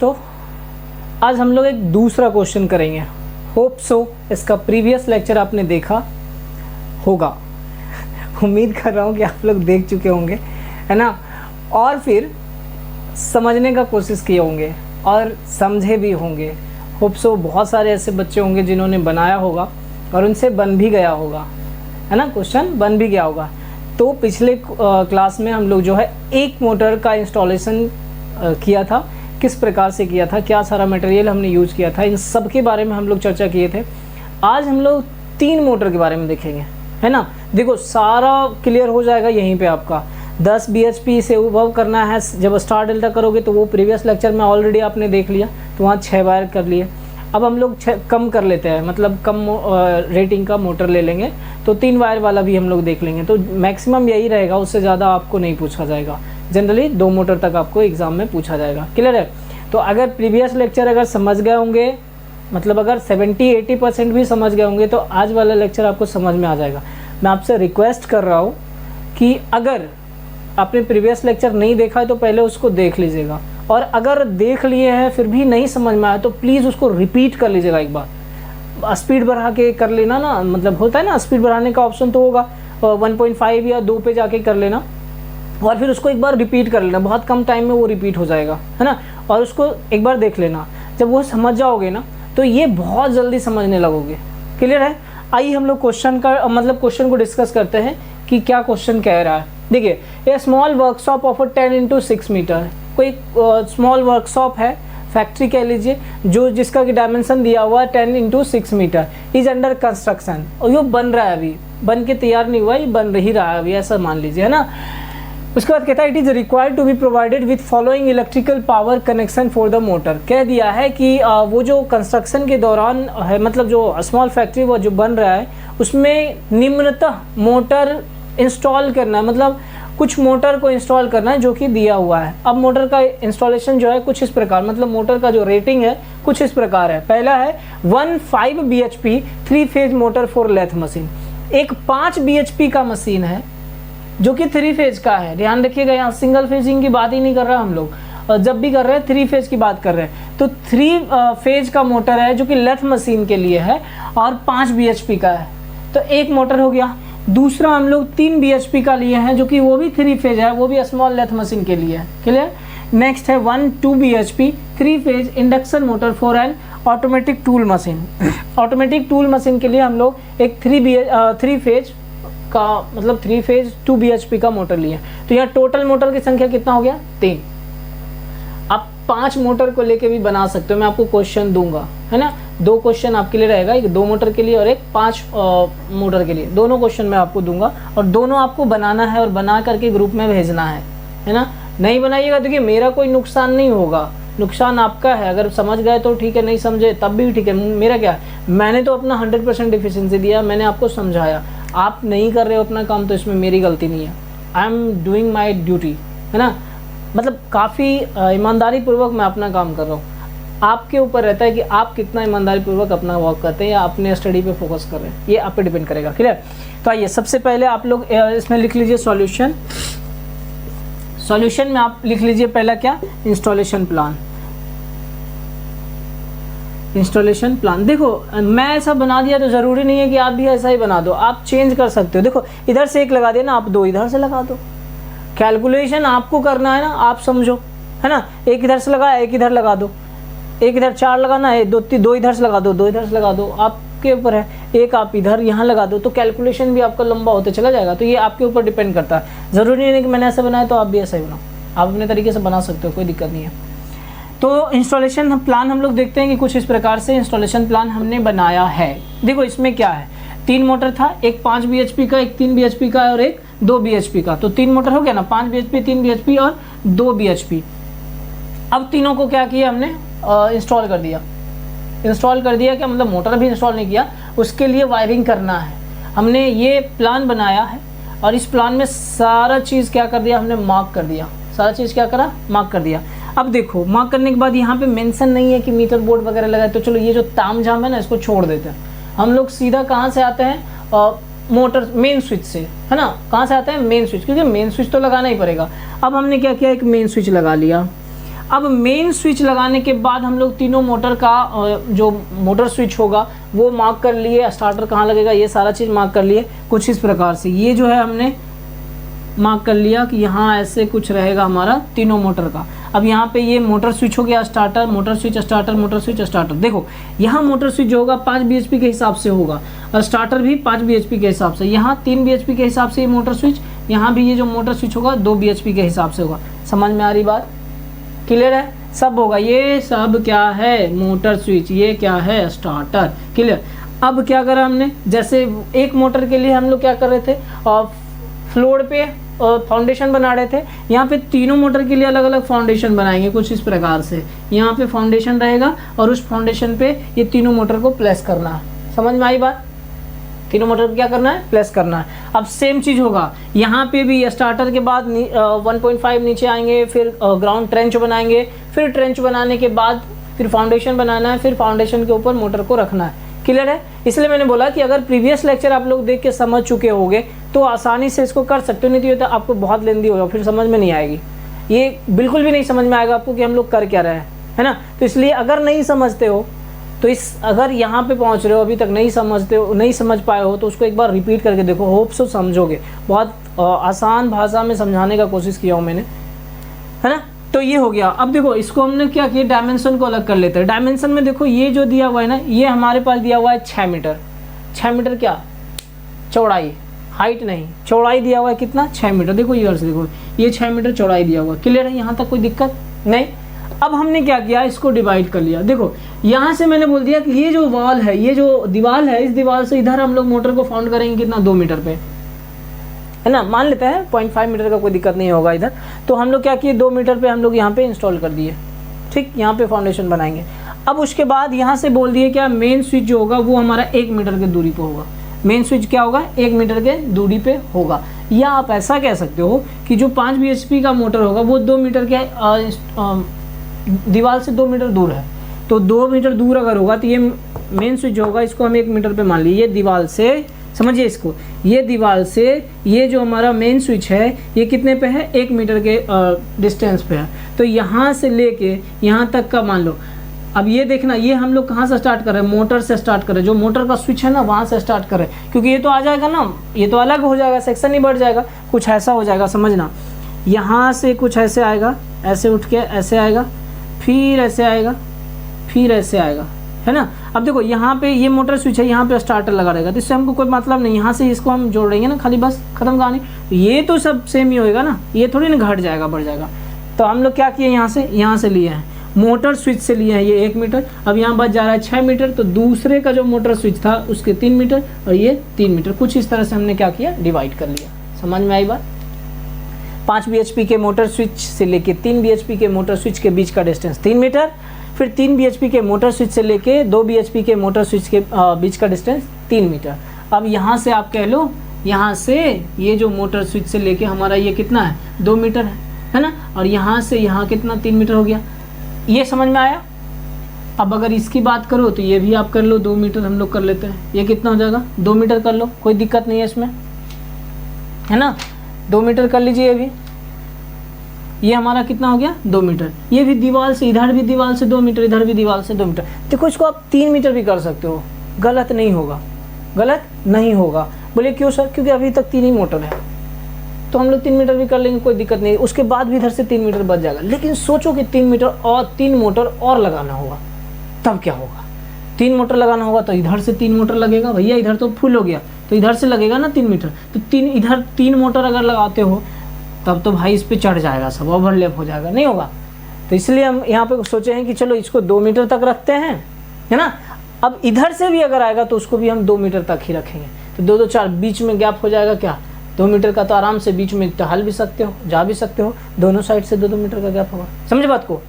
तो आज हम लोग एक दूसरा क्वेश्चन करेंगे। होप सो इसका प्रीवियस लेक्चर आपने देखा होगा। उम्मीद कर रहा हूँ कि आप लोग देख चुके होंगे, है ना, और फिर समझने का कोशिश किए होंगे और समझे भी होंगे। होप सो बहुत सारे ऐसे बच्चे होंगे जिन्होंने बनाया होगा और उनसे बन भी गया होगा, है ना, क्वेश्चन बन भी गया होगा। तो पिछले क्लास में हम लोग जो है एक मोटर का इंस्टॉलेशन किया था, किस प्रकार से किया था, क्या सारा मटेरियल हमने यूज़ किया था, इन सब के बारे में हम लोग चर्चा किए थे। आज हम लोग 3 मोटर के बारे में देखेंगे, है ना। देखो सारा क्लियर हो जाएगा यहीं पे। आपका 10 bhp से उभव करना है। जब स्टार डेल्टा करोगे तो वो प्रीवियस लेक्चर में ऑलरेडी आपने देख लिया, तो वहाँ 6 वायर कर लिए। अब हम लोग कम कर लेते हैं, मतलब कम रेटिंग का मोटर ले लेंगे, तो 3 वायर वाला भी हम लोग देख लेंगे। तो मैक्सिमम यही रहेगा, उससे ज़्यादा आपको नहीं पूछा जाएगा। जनरली 2 मोटर तक आपको एग्जाम में पूछा जाएगा। क्लियर है। तो अगर प्रीवियस लेक्चर अगर समझ गए होंगे, मतलब अगर 70-80% भी समझ गए होंगे, तो आज वाला लेक्चर आपको समझ में आ जाएगा। मैं आपसे रिक्वेस्ट कर रहा हूँ कि अगर आपने प्रीवियस लेक्चर नहीं देखा है तो पहले उसको देख लीजिएगा, और अगर देख लिए हैं फिर भी नहीं समझ में आया तो प्लीज़ उसको रिपीट कर लीजिएगा एक बार। स्पीड बढ़ा के कर लेना ना, मतलब होता है ना, स्पीड बढ़ाने का ऑप्शन तो होगा, 1.5 या 2 पे जाके कर लेना, और फिर उसको एक बार रिपीट कर लेना। बहुत कम टाइम में वो रिपीट हो जाएगा, है ना। और उसको एक बार देख लेना। जब वो समझ जाओगे ना तो ये बहुत जल्दी समझने लगोगे। क्लियर है। आइए हम लोग क्वेश्चन का मतलब क्वेश्चन को डिस्कस करते हैं कि क्या क्वेश्चन कह रहा है। देखिए, a small workshop of 10x6 meter. कोई स्मॉल वर्कशॉप है, फैक्ट्री कह लीजिए, जो जिसका कि डायमेंशन दिया हुआ है 10x6 metre, is under construction. और ये बन रहा है, अभी बन के तैयार नहीं हुआ, ये बन ही रहा है अभी, ऐसा मान लीजिए, है ना। उसके बाद कहता है it is required to be provided with following electrical power connection for the motor. कह दिया है कि वो जो कंस्ट्रक्शन के दौरान है, मतलब जो स्मॉल फैक्ट्री वो जो बन रहा है उसमें निम्नतः मोटर इंस्टॉल करना है, मतलब कुछ मोटर को इंस्टॉल करना है जो कि दिया हुआ है। अब मोटर का इंस्टॉलेशन जो है कुछ इस प्रकार, मतलब मोटर का जो रेटिंग है कुछ इस प्रकार है। पहला है 15 bhp 3 phase motor for lathe machine. एक 5 bhp का मशीन है जो कि 3 फेज का है। ध्यान रखिएगा, यहाँ सिंगल फेजिंग की बात ही नहीं कर रहा हम लोग, और जब भी कर रहे हैं 3 फेज की बात कर रहे हैं। तो 3 फेज का मोटर है जो कि लेथ मशीन के लिए है और 5 bhp का है, तो एक मोटर हो गया। दूसरा हम लोग 3 bhp का लिए हैं जो कि वो भी 3 फेज है, वो भी स्मॉल लेथ मशीन के लिए है। क्लियर। नेक्स्ट है 2 bhp 3 phase induction motor for an automatic tool machine. Automatic tool machine के लिए हम लोग एक 3 फेज का, मतलब 3 फेज 2 bhp का मोटर लिए। तो यहाँ टोटल मोटर की संख्या कितना हो गया, 3। आप 5 मोटर को लेके भी बना सकते हो, मैं आपको क्वेश्चन दूंगा, है ना। 2 क्वेश्चन आपके लिए रहेगा, एक 2 मोटर के लिए और एक 5 मोटर के लिए। दोनों क्वेश्चन मैं आपको दूंगा और दोनों आपको बनाना है और बना करके ग्रुप में भेजना है ना। नहीं बनाइएगा देखिए मेरा कोई नुकसान नहीं होगा, नुकसान आपका है। अगर समझ गए तो ठीक है, नहीं समझे तब भी ठीक है। मेरा क्या है, मैंने तो अपना 100% डिफिशिएंसी दिया, मैंने आपको समझाया। आप नहीं कर रहे हो अपना काम तो इसमें मेरी गलती नहीं है। I am doing my duty, है ना, मतलब काफ़ी ईमानदारी पूर्वक मैं अपना काम कर रहा हूँ। आपके ऊपर रहता है कि आप कितना ईमानदारी पूर्वक अपना वर्क करते हैं या अपने स्टडी पे फोकस कर रहे हैं, ये आप पे डिपेंड करेगा। क्लियर। तो आइए सबसे पहले आप लोग इसमें लिख लीजिए सॉल्यूशन। सॉल्यूशन में आप लिख लीजिए पहला क्या, इंस्टॉलेशन प्लान। इंस्टॉलेशन प्लान, देखो मैं ऐसा बना दिया तो ज़रूरी नहीं है कि आप भी ऐसा ही बना दो, आप चेंज कर सकते हो। देखो इधर से एक लगा दिया ना, आप 2 इधर से लगा दो। कैलकुलेशन आपको करना है ना, आप समझो, है ना। एक इधर से लगाया, एक इधर लगा दो, एक इधर 4 लगाना है, 2 इधर से लगा दो, 2 इधर से लगा दो, आपके ऊपर है। एक आप इधर यहाँ लगा दो, तो कैलकुलेशन भी आपका लंबा होते चला जाएगा। तो ये आपके ऊपर डिपेंड करता है, ज़रूरी नहीं है कि मैंने ऐसा बनाया तो आप भी ऐसा ही बनाओ, आप अपने तरीके से बना सकते हो, कोई दिक्कत नहीं है। तो इंस्टॉलेशन प्लान हम लोग देखते हैं कि कुछ इस प्रकार से इंस्टॉलेशन प्लान हमने बनाया है। देखो इसमें क्या है, 3 मोटर था, एक 5 bhp का, एक 3 bhp का और एक 2 bhp का। तो 3 मोटर हो गया ना, 5 bhp 3 bhp और 2 bhp। अब तीनों को क्या किया हमने, इंस्टॉल कर दिया। इंस्टॉल कर दिया क्या मतलब, मोटर भी इंस्टॉल नहीं किया, उसके लिए वायरिंग करना है। हमने ये प्लान बनाया है और इस प्लान में सारा चीज़ क्या कर दिया, हमने मार्क कर दिया। सारा चीज़ क्या करा, मार्क कर दिया। अब देखो मार्क करने के बाद यहाँ पे मेंशन नहीं है कि मीटर बोर्ड वगैरह लगाए, तो चलो ये जो ताम झाम है ना इसको छोड़ देते हैं। हम लोग सीधा कहाँ से आते हैं, मोटर मेन स्विच से, है ना। कहाँ से आते हैं, मेन स्विच, क्योंकि मेन स्विच तो लगाना ही पड़ेगा। अब हमने क्या किया, एक मेन स्विच लगा लिया। अब मेन स्विच लगाने के बाद हम लोग तीनों मोटर का जो मोटर स्विच होगा वो मार्क कर लिए, स्टार्टर कहाँ लगेगा ये सारा चीज़ मार्क कर लिए कुछ इस प्रकार से। ये जो है हमने मार्क कर लिया कि यहाँ ऐसे कुछ रहेगा हमारा तीनों मोटर का। अब यहाँ पे ये मोटर स्विच हो गया, starter, motor switch, starter, motor switch, starter. देखो यहाँ मोटर स्विच जो होगा 5 bhp के हिसाब से होगा और स्टार्टर भी 5 bhp के हिसाब से। यहाँ 3 bhp के हिसाब से ये मोटर स्विच, यहाँ भी ये जो मोटर स्विच होगा 2 bhp के हिसाब से होगा। समझ में आ रही बात? क्लियर है? सब होगा। ये सब क्या है? Motor switch. ये क्या है? स्टार्टर। क्लियर? अब क्या करा हमने, जैसे एक मोटर के लिए हम लोग क्या कर रहे थे, फ्लोर पे फाउंडेशन बना रहे थे, यहाँ पे तीनों मोटर के लिए अलग अलग फाउंडेशन बनाएंगे कुछ इस प्रकार से। यहाँ पे फाउंडेशन रहेगा और उस फाउंडेशन पे ये तीनों मोटर को प्लेस करना है। समझ में आई बात? तीनों मोटर को क्या करना है? प्लेस करना है। अब सेम चीज़ होगा यहाँ पे भी, स्टार्टर के बाद 1.5 नीचे आएंगे, फिर ग्राउंड ट्रेंच बनाएंगे, फिर ट्रेंच बनाने के बाद फिर फाउंडेशन बनाना है, फिर फाउंडेशन के ऊपर मोटर को रखना है। क्लियर है? इसलिए मैंने बोला कि अगर प्रीवियस लेक्चर आप लोग देख के समझ चुके होंगे तो आसानी से इसको कर सकते हो, नहीं तो आपको बहुत लेंदी होगा, फिर समझ में नहीं आएगी। ये बिल्कुल भी नहीं समझ में आएगा आपको कि हम लोग कर क्या रहे हैं, है ना। तो इसलिए अगर नहीं समझते हो तो अगर यहाँ पे पहुँच रहे हो अभी तक नहीं समझते हो, नहीं समझ पाए हो, तो उसको एक बार रिपीट करके देखो, होप सो समझोगे। बहुत आसान भाषा में समझाने का कोशिश किया हूँ मैंने, है ना। तो ये हो गया। अब देखो इसको हमने क्या किया, डायमेंशन को अलग कर लेते हैं। डायमेंशन में देखो ये जो दिया हुआ है ना, ये हमारे पास दिया हुआ है 6 मीटर। 6 मीटर क्या चौड़ाई, हाइट नहीं, चौड़ाई दिया हुआ है कितना, 6 मीटर। देखो इधर से देखो ये 6 मीटर चौड़ाई दिया हुआ है। क्लियर है? यहाँ तक कोई दिक्कत नहीं। अब हमने क्या किया, इसको डिवाइड कर लिया। देखो यहाँ से मैंने बोल दिया कि ये जो वॉल है, ये जो दीवार है, इस दीवार से इधर हम लोग मोटर को फाउंड करेंगे कितना, 2 मीटर पे, है ना। मान लेते हैं 0.5 मीटर का कोई दिक्कत नहीं होगा इधर। तो हम लोग क्या किए, 2 मीटर पे हम लोग यहाँ पे इंस्टॉल कर दिए। ठीक, यहाँ पे फाउंडेशन बनाएंगे। अब उसके बाद यहाँ से बोल दिए क्या, मेन स्विच जो होगा वो हमारा 1 मीटर के दूरी पे होगा। मेन स्विच क्या होगा, 1 मीटर के दूरी पे होगा। या आप ऐसा कह सकते हो कि जो 5 bhp का मोटर होगा वो 2 मीटर के दीवार से 2 मीटर दूर है। तो 2 मीटर दूर अगर होगा तो ये मेन स्विच जो होगा इसको हम 1 मीटर पे मान लीजिए। ये दीवार से, समझिए इसको, ये दीवार से ये जो हमारा मेन स्विच है ये कितने पे है, 1 मीटर के डिस्टेंस पे है। तो यहाँ से लेके यहाँ तक का मान लो। अब ये देखना, ये हम लोग कहाँ से स्टार्ट कर रहे हैं, मोटर से स्टार्ट कर रहे हैं। जो मोटर का स्विच है ना वहाँ से स्टार्ट कर रहे हैं, क्योंकि ये तो आ जाएगा ना, ये तो अलग हो जाएगा, सेक्शन ही बढ़ जाएगा, कुछ ऐसा हो जाएगा। समझना, यहाँ से कुछ ऐसे आएगा, ऐसे उठ के ऐसे आएगा, फिर ऐसे आएगा, फिर ऐसे आएगा, है ना। अब देखो यहाँ पे ये मोटर स्विच है, यहाँ पे स्टार्टर लगा रहेगा, तो इससे हमको कोई मतलब नहीं। यहाँ से इसको हम जोड़ देंगे ना खाली, बस खत्म कहानी। ये तो सब सेम ही होएगा ना, ये थोड़ी ना घट जाएगा बढ़ जाएगा। तो हम लोग क्या किए, यहाँ से लिए हैं, मोटर स्विच से लिए हैं ये 1 मीटर। अब यहाँ बच जा रहा है 6 मीटर। तो दूसरे का जो मोटर स्विच था उसके 3 मीटर और ये 3 मीटर। कुछ इस तरह से हमने क्या किया, डिवाइड कर लिया। समझ में आई बात? 5 bhp के मोटर स्विच से लेके 3 bhp के मोटर स्विच के बीच का डिस्टेंस 3 मीटर, फिर 3 bhp के मोटर स्विच से लेके 2 bhp के मोटर स्विच के बीच का डिस्टेंस 3 मीटर। अब यहाँ से आप कह लो, यहाँ से ये जो मोटर स्विच से लेके हमारा ये कितना है, 2 मीटर है ना। और यहाँ से यहाँ कितना, 3 मीटर हो गया। ये समझ में आया? अब अगर इसकी बात करो तो ये भी आप कर लो, 2 मीटर हम लोग कर लेते हैं। ये कितना हो जाएगा, 2 मीटर कर लो, कोई दिक्कत नहीं है इसमें, है ना। 2 मीटर कर लीजिए। ये भी, ये हमारा कितना हो गया, 2 मीटर। ये भी दीवार से, इधर भी दीवार से 2 मीटर, इधर भी दीवार से 2 मीटर। देखो इसको आप 3 मीटर भी कर सकते हो, गलत नहीं होगा, गलत नहीं होगा। बोले क्यों सर? क्योंकि अभी तक 3 ही मोटर है, तो हम लोग 3 मीटर भी कर लेंगे, कोई दिक्कत नहीं। उसके बाद भी इधर से 3 मीटर बच जाएगा। लेकिन सोचो कि 3 मीटर और 3 मोटर और लगाना होगा, तब क्या होगा। 3 मोटर लगाना होगा तो इधर से 3 मोटर लगेगा। भैया इधर तो फुल हो गया, तो इधर से लगेगा ना 3 मीटर। तो इधर 3 मोटर अगर लगाते हो तब तो भाई इस पे चढ़ जाएगा, सब ओवरलैप हो जाएगा, नहीं होगा। तो इसलिए हम यहाँ पे सोचे हैं कि चलो इसको 2 मीटर तक रखते हैं, है ना। अब इधर से भी अगर आएगा तो उसको भी हम 2 मीटर तक ही रखेंगे। तो 2 2 4 बीच में गैप हो जाएगा क्या, 2 मीटर का। तो आराम से बीच में टहल भी सकते हो, जा भी सकते हो, दोनों साइड से 2 2 मीटर का गैप होगा। समझे बात को?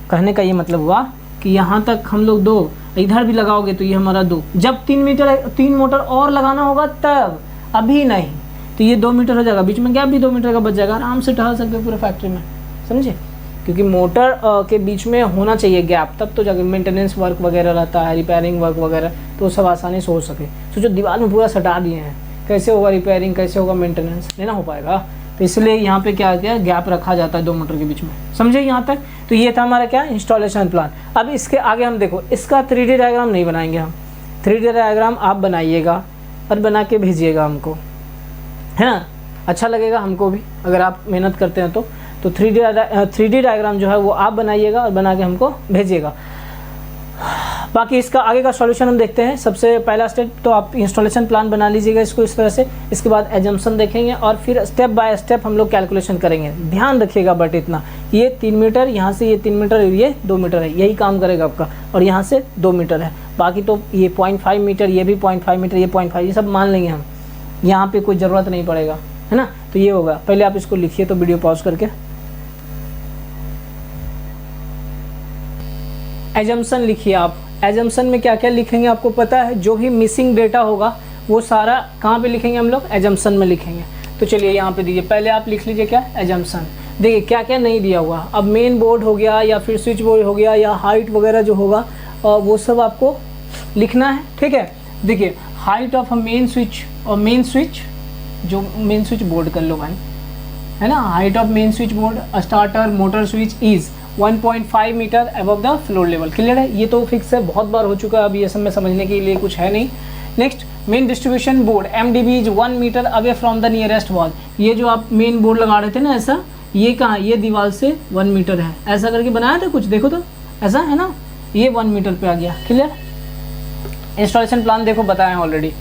कहने का ये मतलब हुआ कि यहाँ तक हम लोग 2, इधर भी लगाओगे तो ये हमारा 2। जब 3 मोटर और लगाना होगा तब, अभी नहीं। तो ये 2 मीटर हो जाएगा, बीच में गैप भी 2 मीटर का बच जाएगा, आराम से टहल सकते हो पूरे फैक्ट्री में। समझे? क्योंकि मोटर के बीच में होना चाहिए गैप, तब तो जाके मेंटेनेंस वर्क वगैरह रहता है, रिपेयरिंग वर्क वगैरह, तो सब आसानी से हो सके। सोचो दीवार में पूरा सटा दिए हैं, कैसे होगा रिपेयरिंग, कैसे होगा मेंटेनेंस, नहीं ना हो पाएगा। तो इसलिए यहाँ पे क्या गया, गैप रखा जाता है 2 मोटर के बीच में। समझे यहाँ तक? तो ये था हमारा क्या, इंस्टॉलेशन प्लान। अब इसके आगे हम देखो, इसका 3D डायग्राम नहीं बनाएंगे हम, 3D डायग्राम आप बनाइएगा और बना के भेजिएगा हमको, है ना, अच्छा लगेगा हमको भी अगर आप मेहनत करते हैं तो 3D डायग्राम जो है वो आप बनाइएगा और बना के हमको भेजिएगा। बाकी इसका आगे का सॉल्यूशन हम देखते हैं। सबसे पहला स्टेप तो आप इंस्टॉलेशन प्लान बना लीजिएगा इसको इस तरह से, इसके बाद एजम्पशन देखेंगे और फिर स्टेप बाय स्टेप हम लोग कैलकुलेशन करेंगे। ध्यान रखिएगा बट इतना, ये 3 मीटर, यहाँ से ये 3 मीटर, ये 2 मीटर है, यही काम करेगा आपका, और यहाँ से 2 मीटर है, बाकी तो ये 0.5 मीटर, ये भी 0.5 मीटर, ये 0.5, ये सब मान लेंगे हम, यहाँ पे कोई ज़रूरत नहीं पड़ेगा, है ना। तो ये होगा, पहले आप इसको लिखिए तो वीडियो पॉज करके। एजम्पशन लिखिए आप। एजम्पशन में क्या क्या लिखेंगे आपको पता है, जो भी मिसिंग डेटा होगा वो सारा कहाँ पे लिखेंगे हम लोग, एजम्पशन में लिखेंगे। तो चलिए यहाँ पे दीजिए, पहले आप लिख लीजिए क्या, एजम्पशन। देखिए क्या क्या नहीं दिया हुआ, अब मेन बोर्ड हो गया या फिर स्विच बोर्ड हो गया या हाइट वगैरह जो होगा वो सब आपको लिखना है, ठीक है। देखिए height of a main switch, और मेन स्विच जो मेन स्विच बोर्ड कर लो भाई, है ना, height of main switch board starter motor switch is 1.5 metre above the floor level. Clear है, ये तो फिक्स है, बहुत बार हो चुका है, अब ये सब में समझने के लिए कुछ है नहीं। Next, main distribution board MDB is 1 metre away from the nearest wall. ये जो आप मेन बोर्ड लगा रहे थे ना ऐसा, ये कहाँ, ये दीवार से 1 मीटर है, ऐसा करके बनाया था कुछ, देखो तो ऐसा है ना, ये 1 मीटर पे आ गया। क्लियर, इंस्टॉलेशन प्लान देखो बताया already.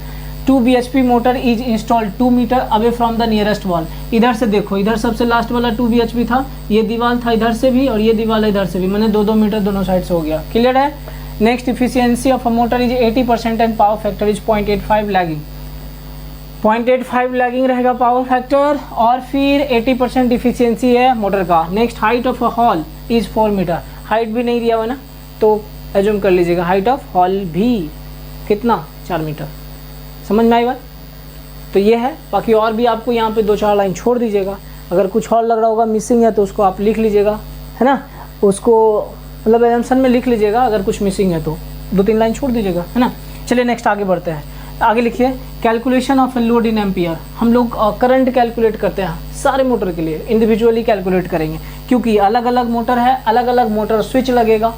2 bhp motor is installed 2 metre away from the nearest wall. इधर से देखो, इधर सबसे लास्ट वाला 2 bhp था, ये दीवार था इधर से भी और ये दीवार इधर से भी, मैंने 2-2 मीटर दोनों साइड से हो गया। क्लियर है। Next, efficiency of a motor is 80% and power factor is 0.85 lagging. 0.85 lagging रहेगा पावर फैक्टर, और फिर 80% इफिशियंसी है मोटर का। Next, height of a hall is 4 metre. हाइट भी नहीं दिया हुआ ना, तो एज्यूम कर लीजिएगा हाइट ऑफ हॉल भी कितना, 4 मीटर। समझ में आई बात? तो ये है, बाकी और भी आपको यहाँ पे 2-4 लाइन छोड़ दीजिएगा, अगर कुछ और लग रहा होगा मिसिंग है तो उसको आप लिख लीजिएगा, है ना, उसको मतलब एजम्पशन में लिख लीजिएगा, अगर कुछ मिसिंग है तो 2-3 लाइन छोड़ दीजिएगा, है ना। चलिए नेक्स्ट आगे बढ़ते हैं। आगे लिखिए, calculation of load in ampere. हम लोग करंट कैलकुलेट करते हैं सारे मोटर के लिए, इंडिविजुअली कैलकुलेट करेंगे, क्योंकि अलग अलग मोटर है, अलग अलग मोटर स्विच लगेगा,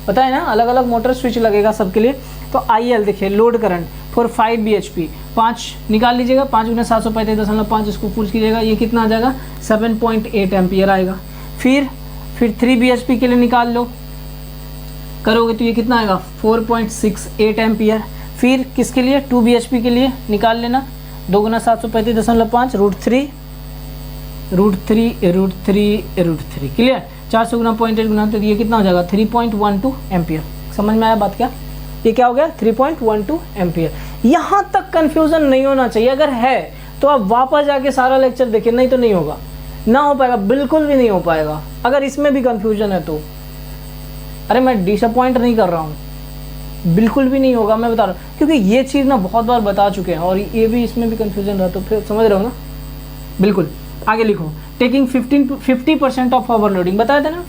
पता है ना, अलग अलग मोटर स्विच लगेगा सबके लिए। तो IL देखिए, लोड करंट फॉर 5 bhp, 5 निकाल लीजिएगा, 5 × 735.5, इसको पुश कीजिएगा, ये कितना आ जाएगा, 7.8 एम्पियर आएगा। फिर 3 bhp के लिए निकाल लो, करोगे तो ये कितना आएगा, 4.68 एम्पियर। फिर किसके लिए, 2 bhp के लिए निकाल लेना, 2 × 735.5 √3। क्लियर, 400 × 0.8 गुना तो ये कितना हो जाएगा, 3.12 एम्पियर। समझ में आया बात क्या, ये क्या हो गया, 3.12 एम्पियर। यहाँ तक कंफ्यूजन नहीं होना चाहिए, अगर है तो आप वापस जाके सारा लेक्चर देखिए, नहीं तो नहीं होगा, ना हो पाएगा, बिल्कुल भी नहीं हो पाएगा। अगर इसमें भी कंफ्यूजन है तो, अरे मैं डिसअपॉइंट नहीं कर रहा हूँ, बिल्कुल भी नहीं होगा, मैं बता रहा हूँ, क्योंकि ये चीज़ ना बहुत बार बता चुके हैं और ये भी इसमें भी कंफ्यूजन रहा, तो फिर समझ रहे हो ना। बिल्कुल, आगे लिखो, टेकिंग 50% ऑफ ओवरलोडिंग, बताया था ना,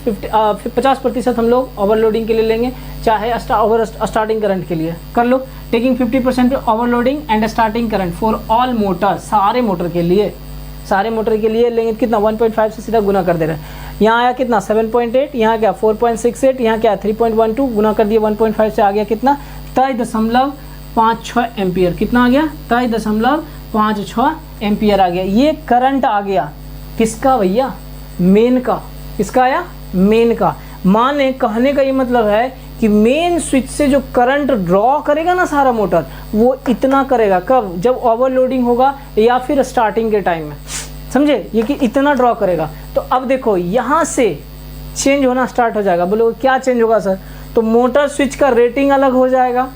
50% हम लोग ओवरलोडिंग के लिए लेंगे, चाहे स्टार्टिंग करंट के लिए कर लो। Taking 50% overloading and starting current for all motor, सारे मोटर के लिए लेंगे, कितना, 1.5 से सीधा गुना कर दे रहे हैं। यहाँ आया कितना, 7.8, यहाँ क्या 4.68, यहाँ क्या 3.12, गुना कर दिया 1.5 से, आ गया कितना, 3.56 एम्पियर। कितना आ गया, 3.56 एम्पियर आ गया। ये करंट आ गया किसका भैया, मेन का। किसका आया, मेन का। माने कहने का ये मतलब है कि मेन स्विच से जो करंट ड्रॉ करेगा ना सारा मोटर, वो इतना करेगा, कब, जब ओवरलोडिंग होगा या फिर स्टार्टिंग के टाइम में, समझे, ये कि इतना ड्रॉ करेगा। तो अब देखो यहाँ से चेंज होना स्टार्ट हो जाएगा। बोलो क्या चेंज होगा सर, तो मोटर स्विच का रेटिंग अलग हो जाएगा,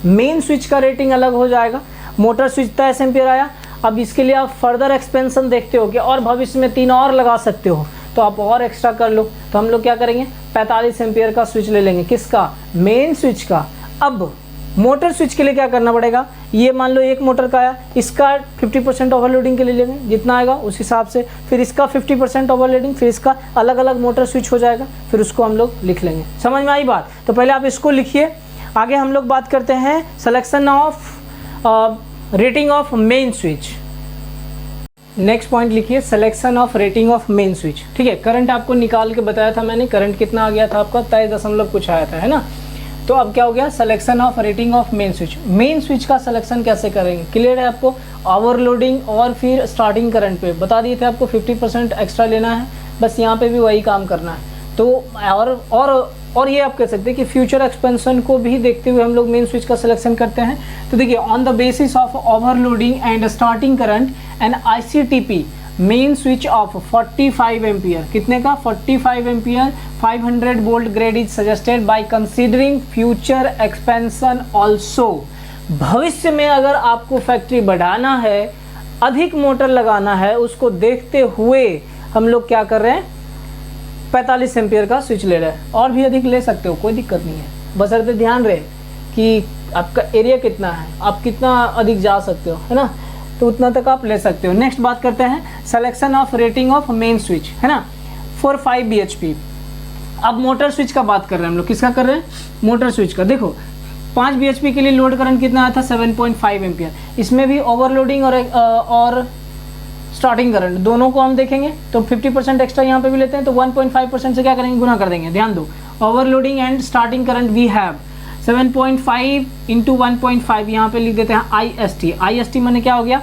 मेन स्विच का रेटिंग अलग हो जाएगा। मोटर स्विच 23 एम्पियर आया, अब इसके लिए आप फर्दर एक्सपेंशन देखते हो कि और भविष्य में 3 और लगा सकते हो, तो आप और एक्स्ट्रा कर लो। तो हम लोग क्या करेंगे, 45 एम्पियर का स्विच ले लेंगे, किसका, मेन स्विच का। अब मोटर स्विच के लिए क्या करना पड़ेगा, ये मान लो एक मोटर का आया, इसका 50% ओवरलोडिंग के लिए लेंगे, जितना आएगा उस हिसाब से, फिर इसका 50% ओवरलोडिंग, फिर इसका अलग अलग मोटर स्विच हो जाएगा, फिर उसको हम लोग लिख लेंगे। समझ में आई बात? तो पहले आप इसको लिखिए, आगे हम लोग बात करते हैं selection of rating of main switch. Next point लिखिए, selection of rating of main switch. ठीक है, करंट आपको निकाल के बताया था मैंने, करंट कितना आ गया था आपका 23 कुछ आया था, है ना। तो अब क्या हो गया, selection of rating of main switch. Main switch का सिलेक्शन कैसे करेंगे, क्लियर है आपको। ओवरलोडिंग और फिर स्टार्टिंग करंट पे बता दिए थे आपको 50% एक्स्ट्रा लेना है, बस यहाँ पे भी वही काम करना है। तो और ये आप कह सकते हैं कि फ्यूचर एक्सपेंशन को भी देखते हुए हम लोग मेन स्विच का सिलेक्शन करते हैं। तो देखिए, on the basis of overloading and starting current and ICTP main switch off 45 ampere, कितने का 45 ampere 500 volt grade is suggested by considering future expansion also. भविष्य में अगर आपको फैक्ट्री बढ़ाना है, अधिक मोटर लगाना है, उसको देखते हुए हम लोग क्या कर रहे हैं, 45 एम्पियर का स्विच ले रहे हैं। और भी अधिक ले सकते हो, कोई दिक्कत नहीं है, बशर्ते ध्यान रहे कि आपका एरिया कितना है, आप कितना अधिक जा सकते हो, है ना, तो उतना तक आप ले सकते हो। नेक्स्ट बात करते हैं selection of rating of main switch, है ना, फॉर 5 bhp। अब मोटर स्विच का बात कर रहे हैं हम लोग, किसका कर रहे हैं, मोटर स्विच का। देखो 5 bhp के लिए लोड करंट कितना आया था 7.5 एम्पियर। इसमें भी ओवरलोडिंग और स्टार्टिंग करंट दोनों को हम देखेंगे तो 50% एक्स्ट्रा यहाँ पे भी लेते हैं, तो 1.5% से क्या करेंगे, गुना कर देंगे। ध्यान दो, overloading and starting current we have 7.5 into 1.5, यहाँ पे लिख देते हैं IST माने क्या हो गया,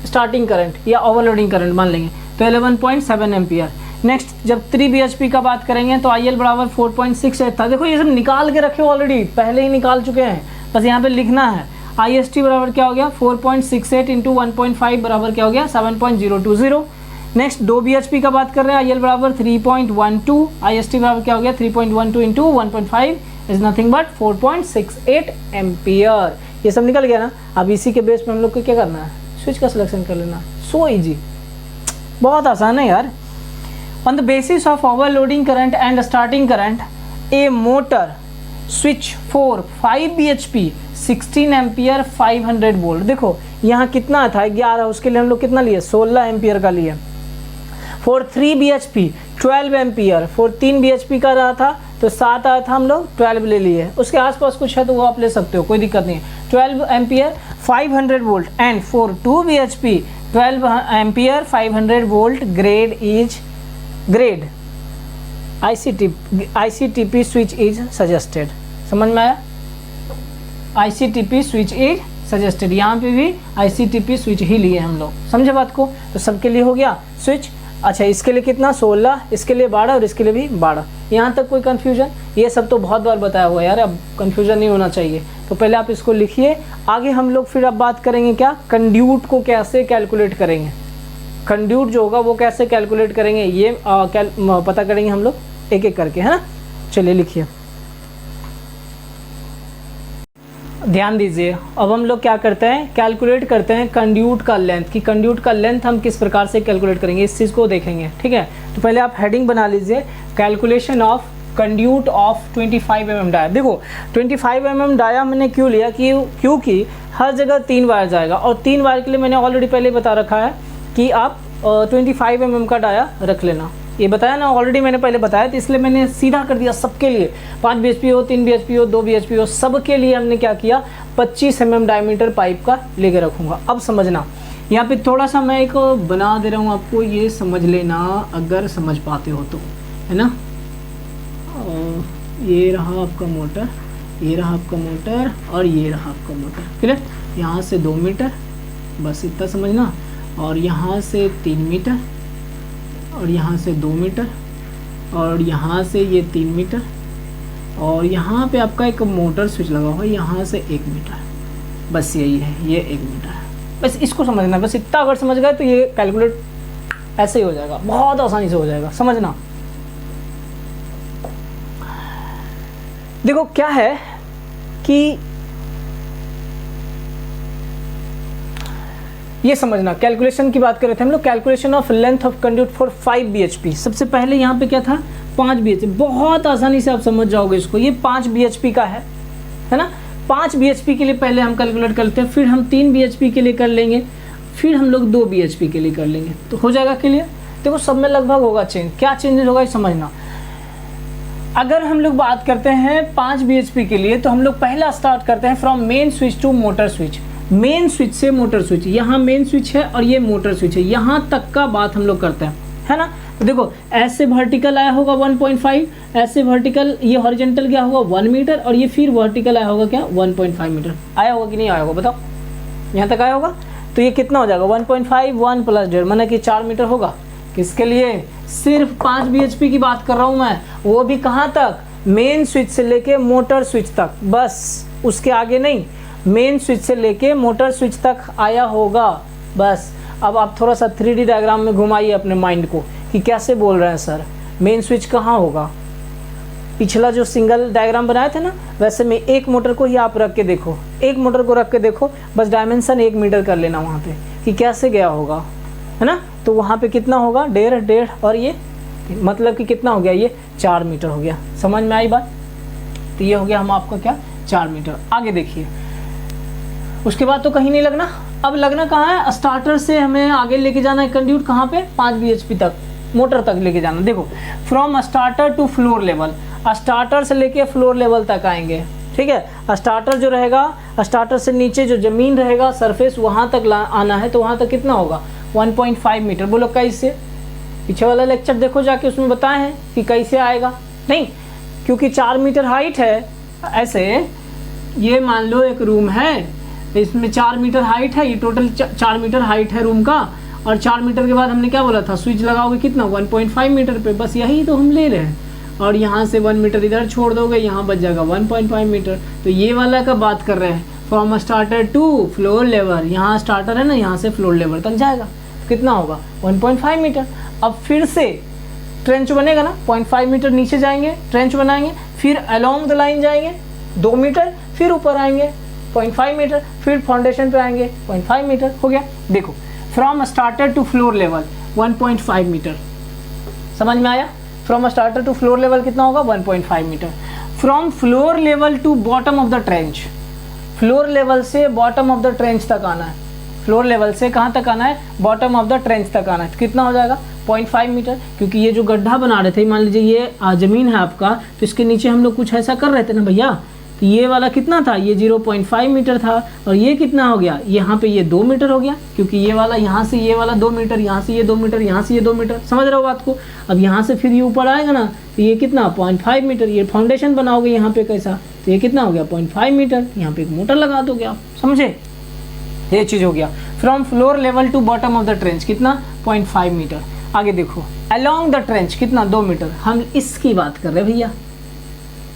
स्टार्टिंग करंट या ओवरलोडिंग करंट मान लेंगे, तो 11.7 एम्पियर। नेक्स्ट जब 3 bhp का बात करेंगे तो IL बराबर 4.68 था। देखो ये सब निकाल के रखे ऑलरेडी, पहले ही निकाल चुके हैं, बस यहाँ पे लिखना है। IST बराबर क्या हो गया 4.68 इंटू 1.5 बराबर क्या हो गया 7.020। नेक्स्ट 2 bhp का बात कर रहे हैं, IL बराबर 3.12, IST बराबर क्या हो गया 3.12 into 1.5 is nothing but 4.68 ampere. ये सब निकल गया ना। अब इसी के बेस पे हम लोग को क्या करना है, स्विच का सिलेक्शन कर लेना। सो इजी, बहुत आसान है यार। On the basis of overloading current and starting current A motor switch for 5 bhp 16 ampere 500 volt. देखो यहाँ कितना था 11, उसके लिए हम लोग कितना लिए 16 एम्पियर का लिए। For 3 bhp 12 ampere, for 3 bhp का रहा था तो 7 आया था, हम लोग 12 ले लिए। उसके आसपास कुछ है तो वो आप ले सकते हो, कोई दिक्कत नहीं है। 12 ampere 500 volt and for 2 bhp 12 ampere 500 volt grade ICTP switch is suggested. समझ में आया, ICTP स्विच इज सजेस्टेड, यहाँ पे भी ICTP स्विच ही लिए हम लोग, समझे बात को। तो सबके लिए हो गया स्विच। अच्छा, इसके लिए कितना 16, इसके लिए 12 और इसके लिए भी 12। यहाँ तक कोई कन्फ्यूजन, ये सब तो बहुत बार बताया हुआ है यार, अब कन्फ्यूजन नहीं होना चाहिए। तो पहले आप इसको लिखिए, आगे हम लोग फिर अब बात करेंगे क्या, कंड्यूट को कैसे कैलकुलेट करेंगे। कंड्यूट जो होगा वो कैसे कैलकुलेट करेंगे, ये पता करेंगे हम लोग एक एक करके, है ना। चलिए लिखिए, ध्यान दीजिए। अब हम लोग क्या करते हैं, कैलकुलेट करते हैं कंड्यूट का लेंथ, कि कंड्यूट का लेंथ हम किस प्रकार से कैलकुलेट करेंगे, इस चीज़ को देखेंगे। ठीक है, तो पहले आप हेडिंग बना लीजिए, calculation of conduit of 25 mm dia. देखो 25 mm डाया मैंने क्यों लिया, क्योंकि हर जगह 3 वायर जाएगा, और 3 वायर के लिए मैंने ऑलरेडी पहले बता रखा है कि आप 25 mm का डाया रख लेना। ये बताया ना ऑलरेडी, मैंने पहले बताया, तो इसलिए मैंने सीधा कर दिया सबके लिए। 5 bhp हो, 3 bhp हो, 2 bhp हो, सबके लिए हमने क्या किया 25 mm डायमीटर पाइप का लेके रखूँगा। अब समझना, यहाँ पे थोड़ा सा मैं एक बना दे रहा हूँ आपको, ये समझ लेना अगर समझ पाते हो तो, है ना। ये रहा आपका मोटर, ये रहा आपका मोटर और ये रहा आपका मोटर, क्लियर। यहाँ से 2 मीटर, बस इतना समझना, और यहाँ से 3 मीटर, और यहाँ से 2 मीटर, और यहाँ से ये 3 मीटर, और यहाँ पे आपका एक मोटर स्विच लगा हुआ है, यहाँ से 1 मीटर, बस यही है, ये 1 मीटर है। बस इसको समझना, बस इतना अगर समझ गए तो ये कैलकुलेट ऐसे ही हो जाएगा, बहुत आसानी से हो जाएगा, समझना। देखो क्या है कि ये समझना, कैलकुलेशन की बात कर रहे थे हम लोग, calculation of length of conduit for 5 bhp। सबसे पहले यहाँ पे क्या था 5 bhp, बहुत आसानी से आप समझ जाओगे इसको, ये 5 bhp का है ना। 5 bhp के लिए पहले हम कैलकुलेट करते हैं, फिर हम 3 bhp के लिए कर लेंगे, फिर हम लोग 2 bhp के लिए कर लेंगे, तो हो जाएगा क्लियर। देखो सब में लगभग होगा चेंज, क्या चेंजेस होगा ये समझना। अगर हम लोग बात करते हैं 5 bhp के लिए, तो हम लोग पहला स्टार्ट करते हैं from main switch to motor switch. Main switch से मोटर स्विच, यहाँ मेन स्विच है और ये मोटर स्विच है, यहाँ तक का बात हम लोग करते हैं, है ना। तो देखो ऐसे वर्टिकल आया होगा 1.5, ऐसे वर्टिकल ये हॉरिजॉन्टल गया होगा 1 मीटर, और ये फिर वर्टिकल आया होगा क्या 1.5 मीटर। आया होगा कि नहीं आया होगा बताओ, यहाँ तक आया होगा। तो ये कितना हो जाएगा 1.5, 1 + 1.5 माना कि 4 मीटर होगा। किसके लिए? सिर्फ 5 bhp की बात कर रहा हूँ मैं, वो भी कहाँ तक? मेन स्विच से लेके मोटर स्विच तक, बस उसके आगे नहीं। मेन स्विच से लेके मोटर स्विच तक आया होगा बस। अब आप थोड़ा सा 3D डायग्राम में घुमाइए अपने माइंड को कि कैसे बोल रहे हैं सर, मेन स्विच कहाँ होगा। पिछला जो सिंगल डायग्राम बनाए थे ना, वैसे में एक मोटर को ही आप रख के देखो, एक मोटर को रख के देखो, बस डायमेंशन 1 मीटर कर लेना वहाँ पे कि कैसे गया होगा, है ना। तो वहाँ पे कितना होगा? 1.5 और ये मतलब कि कितना हो गया? ये 4 मीटर हो गया। समझ में आई बात? तो ये हो गया हम आपका क्या 4 मीटर। आगे देखिए, उसके बाद तो कहीं नहीं लगना। अब लगना कहाँ है? स्टार्टर से हमें आगे लेके जाना है कंड्यूट, कहाँ पे? 5 bhp तक, मोटर तक लेके जाना। देखो from starter to floor level, starter से लेके फ्लोर लेवल तक आएंगे, ठीक है। स्टार्टर जो रहेगा, स्टार्टर से नीचे जो जमीन रहेगा सरफेस, वहाँ तक आना है। तो वहाँ तक कितना होगा? 1.5 मीटर। बोलो कैसे? पीछे वाला लेक्चर देखो जाके, उसमें बताए हैं कि कैसे आएगा। नहीं, क्योंकि 4 मीटर हाइट है। ऐसे ये मान लो एक रूम है, इसमें 4 मीटर हाइट है, ये टोटल 4 मीटर हाइट है रूम का, और 4 मीटर के बाद हमने क्या बोला था? स्विच लगाओगे कितना? 1.5 मीटर पे, बस यही तो हम ले रहे हैं। और यहाँ से 1 मीटर इधर छोड़ दोगे, यहाँ बच जाएगा 1.5 मीटर। तो ये वाला का बात कर रहे हैं, from starter to floor level. यहाँ स्टार्टर है ना, यहाँ से फ्लोर लेवल तक जाएगा, कितना होगा? 1.5 मीटर। अब फिर से ट्रेंच बनेगा ना, 0.5 मीटर नीचे जाएंगे, ट्रेंच बनाएंगे, फिर अलोंग द लाइन जाएंगे 2 मीटर, फिर ऊपर आएंगे 0.5 मीटर, फिर फाउंडेशन पे आएंगे 0.5 मीटर। हो गया। देखो from starter to floor level 1.5 metre. समझ में आया? From starter to floor level कितना होगा? 1.5 metre. From floor level to bottom of the trench, floor level से बॉटम ऑफ द ट्रेंच तक आना है। फ्लोर लेवल से कहाँ तक आना है? बॉटम ऑफ द ट्रेंच तक आना है। तो कितना हो जाएगा? 0.5 मीटर। क्योंकि ये जो गड्ढा बना रहे थे, मान लीजिए ये ज़मीन है आपका, तो इसके नीचे हम लोग कुछ ऐसा कर रहे थे ना भैया, तो ये वाला कितना था? ये 0.5 मीटर था, और ये कितना हो गया? यहाँ पे ये 2 मीटर हो गया, क्योंकि ये वाला यहाँ से ये वाला 2 मीटर, यहाँ से ये 2 मीटर, यहाँ से ये 2 मीटर। समझ रहे हो बात को? अब यहाँ से फिर ये ऊपर आएगा ना, तो ये कितना? 0.5 मीटर। ये फाउंडेशन बनाओगे यहाँ पे कैसा, तो ये कितना हो गया? 0.5 मीटर। यहाँ पे एक मोटर लगा दोगे आप, समझे? ये चीज़ हो गया। From floor level to bottom of the trench कितना? 0.5 मीटर। आगे देखो, अलोंग द ट्रेंच कितना? 2 मीटर। हम इसकी बात कर रहे हैं भैया,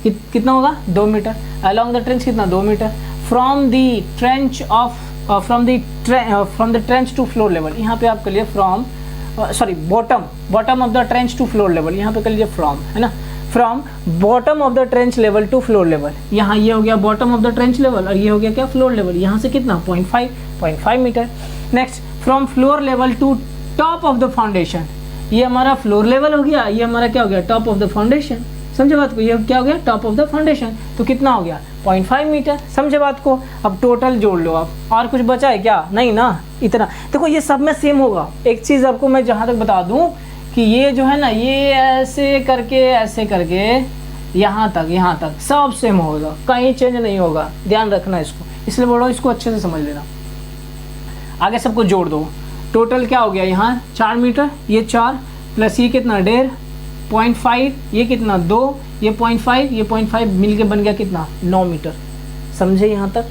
कितना होगा? 2 मीटर। अलोंग द ट्रेंच कितना? 2 metre. From the trench of from the trench to floor level, यहाँ पे आप कर लिए from, sorry bottom of the trench to floor level, यहाँ पे कर लीजिए फ्रॉम, है ना। From bottom of the trench level to floor level, यहाँ ये हो गया bottom of the trench level, और ये हो गया क्या? Floor level. यहाँ से कितना? 0.5 metre. Next from floor level to top of the foundation, ये हमारा फ्लोर लेवल हो गया, ये हमारा क्या हो गया? Top of the foundation. समझे बात को? ये क्या हो गया? Top of the foundation. तो कितना हो गया? 0.5 मीटर। समझे बात को? अब टोटल जोड़ लो आप, और कुछ बचा है क्या? नहीं ना, इतना। देखो ये सब में सेम होगा। एक चीज़ आपको मैं जहाँ तक बता दूँ कि ये जो है ना, ये ऐसे करके यहाँ तक सब सेम होगा, कहीं चेंज नहीं होगा। ध्यान रखना इसको, इसलिए बोल रहा हूँ, इसको अच्छे से समझ लेना। आगे सबको जोड़ दो। टोटल क्या हो गया? यहाँ 4 मीटर, ये 4 प्लस ये कितना? 1.5, 0.5, ये कितना? 2, ये 0.5, ये 0.5 मिलके बन गया कितना? 9 मीटर। समझे यहाँ तक?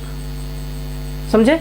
समझे?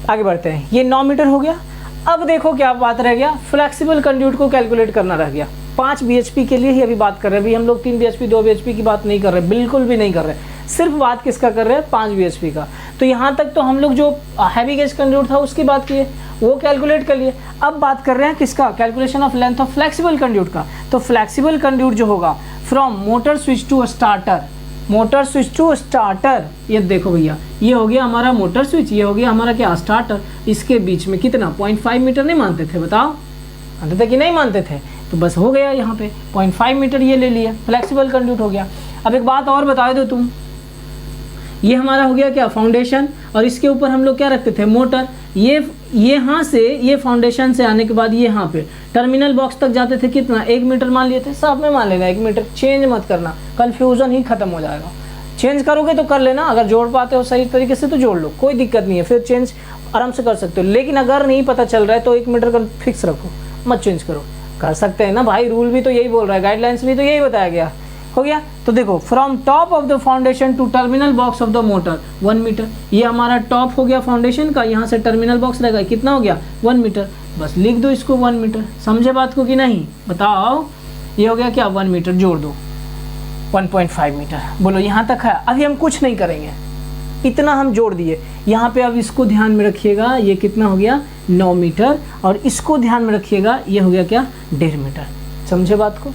आगे बढ़ते हैं। ये 9 मीटर हो गया। अब देखो क्या बात रह गया? फ्लेक्सिबल कंड्यूट को कैलकुलेट करना रह गया। 5 bhp के लिए ही अभी बात कर रहे हैं। अभी हम लोग 3 bhp 2 bhp की बात नहीं कर रहे, बिल्कुल भी नहीं कर रहे। सिर्फ बात किसका कर रहे हैं? 5 bhp का। तो यहाँ तक तो हम लोग जो हैवी गेज कंड्यूट था उसकी बात किए, वो कैलकुलेट कर लिए। अब बात कर रहे हैं किसका? Calculation of length of flexible conduit का। तो फ्लेक्सिबल कंड्यूट जो होगा from motor switch to starter, motor switch to starter, ये देखो भैया, ये हो गया हमारा मोटर स्विच, ये हो गया हमारा क्या? स्टार्टर। इसके बीच में कितना? 0.5 मीटर नहीं मानते थे? बताओ, मानते थे कि नहीं मानते थे? तो बस हो गया यहाँ पे 0.5 मीटर ये ले लिया, फ्लेक्सिबल कंड्यूट हो गया। अब एक बात और बता दो तुम, ये हमारा हो गया क्या? फाउंडेशन, और इसके ऊपर हम लोग क्या रखते थे? मोटर। ये यहाँ से, ये फाउंडेशन से आने के बाद ये यहाँ पे टर्मिनल बॉक्स तक जाते थे कितना? 1 मीटर मान लिए थे। सब में मान लेना 1 मीटर, चेंज मत करना, कन्फ्यूज़न ही खत्म हो जाएगा। चेंज करोगे तो कर लेना, अगर जोड़ पाते हो सही तरीके से तो जोड़ लो, कोई दिक्कत नहीं है, फिर चेंज आराम से कर सकते हो। लेकिन अगर नहीं पता चल रहा है तो 1 मीटर का फिक्स रखो, मत चेंज करो। कर सकते हैं ना भाई, रूल भी तो यही बोल रहा है, गाइडलाइंस भी तो यही बताया गया। हो गया। तो देखो from top of the foundation to terminal box of the motor 1 metre, ये हमारा टॉप हो गया फाउंडेशन का, यहाँ से टर्मिनल बॉक्स रहेगा, कितना हो गया 1 मीटर। बस लिख दो इसको 1 मीटर। समझे बात को कि नहीं, बताओ। ये हो गया क्या 1 मीटर, जोड़ दो 1.5 मीटर। बोलो यहाँ तक है। अभी हम कुछ नहीं करेंगे, इतना हम जोड़ दिए यहाँ पे। अब इसको ध्यान में रखिएगा, ये कितना हो गया 9 मीटर, और इसको ध्यान में रखिएगा, ये हो गया क्या 1.5 मीटर। समझे बात को।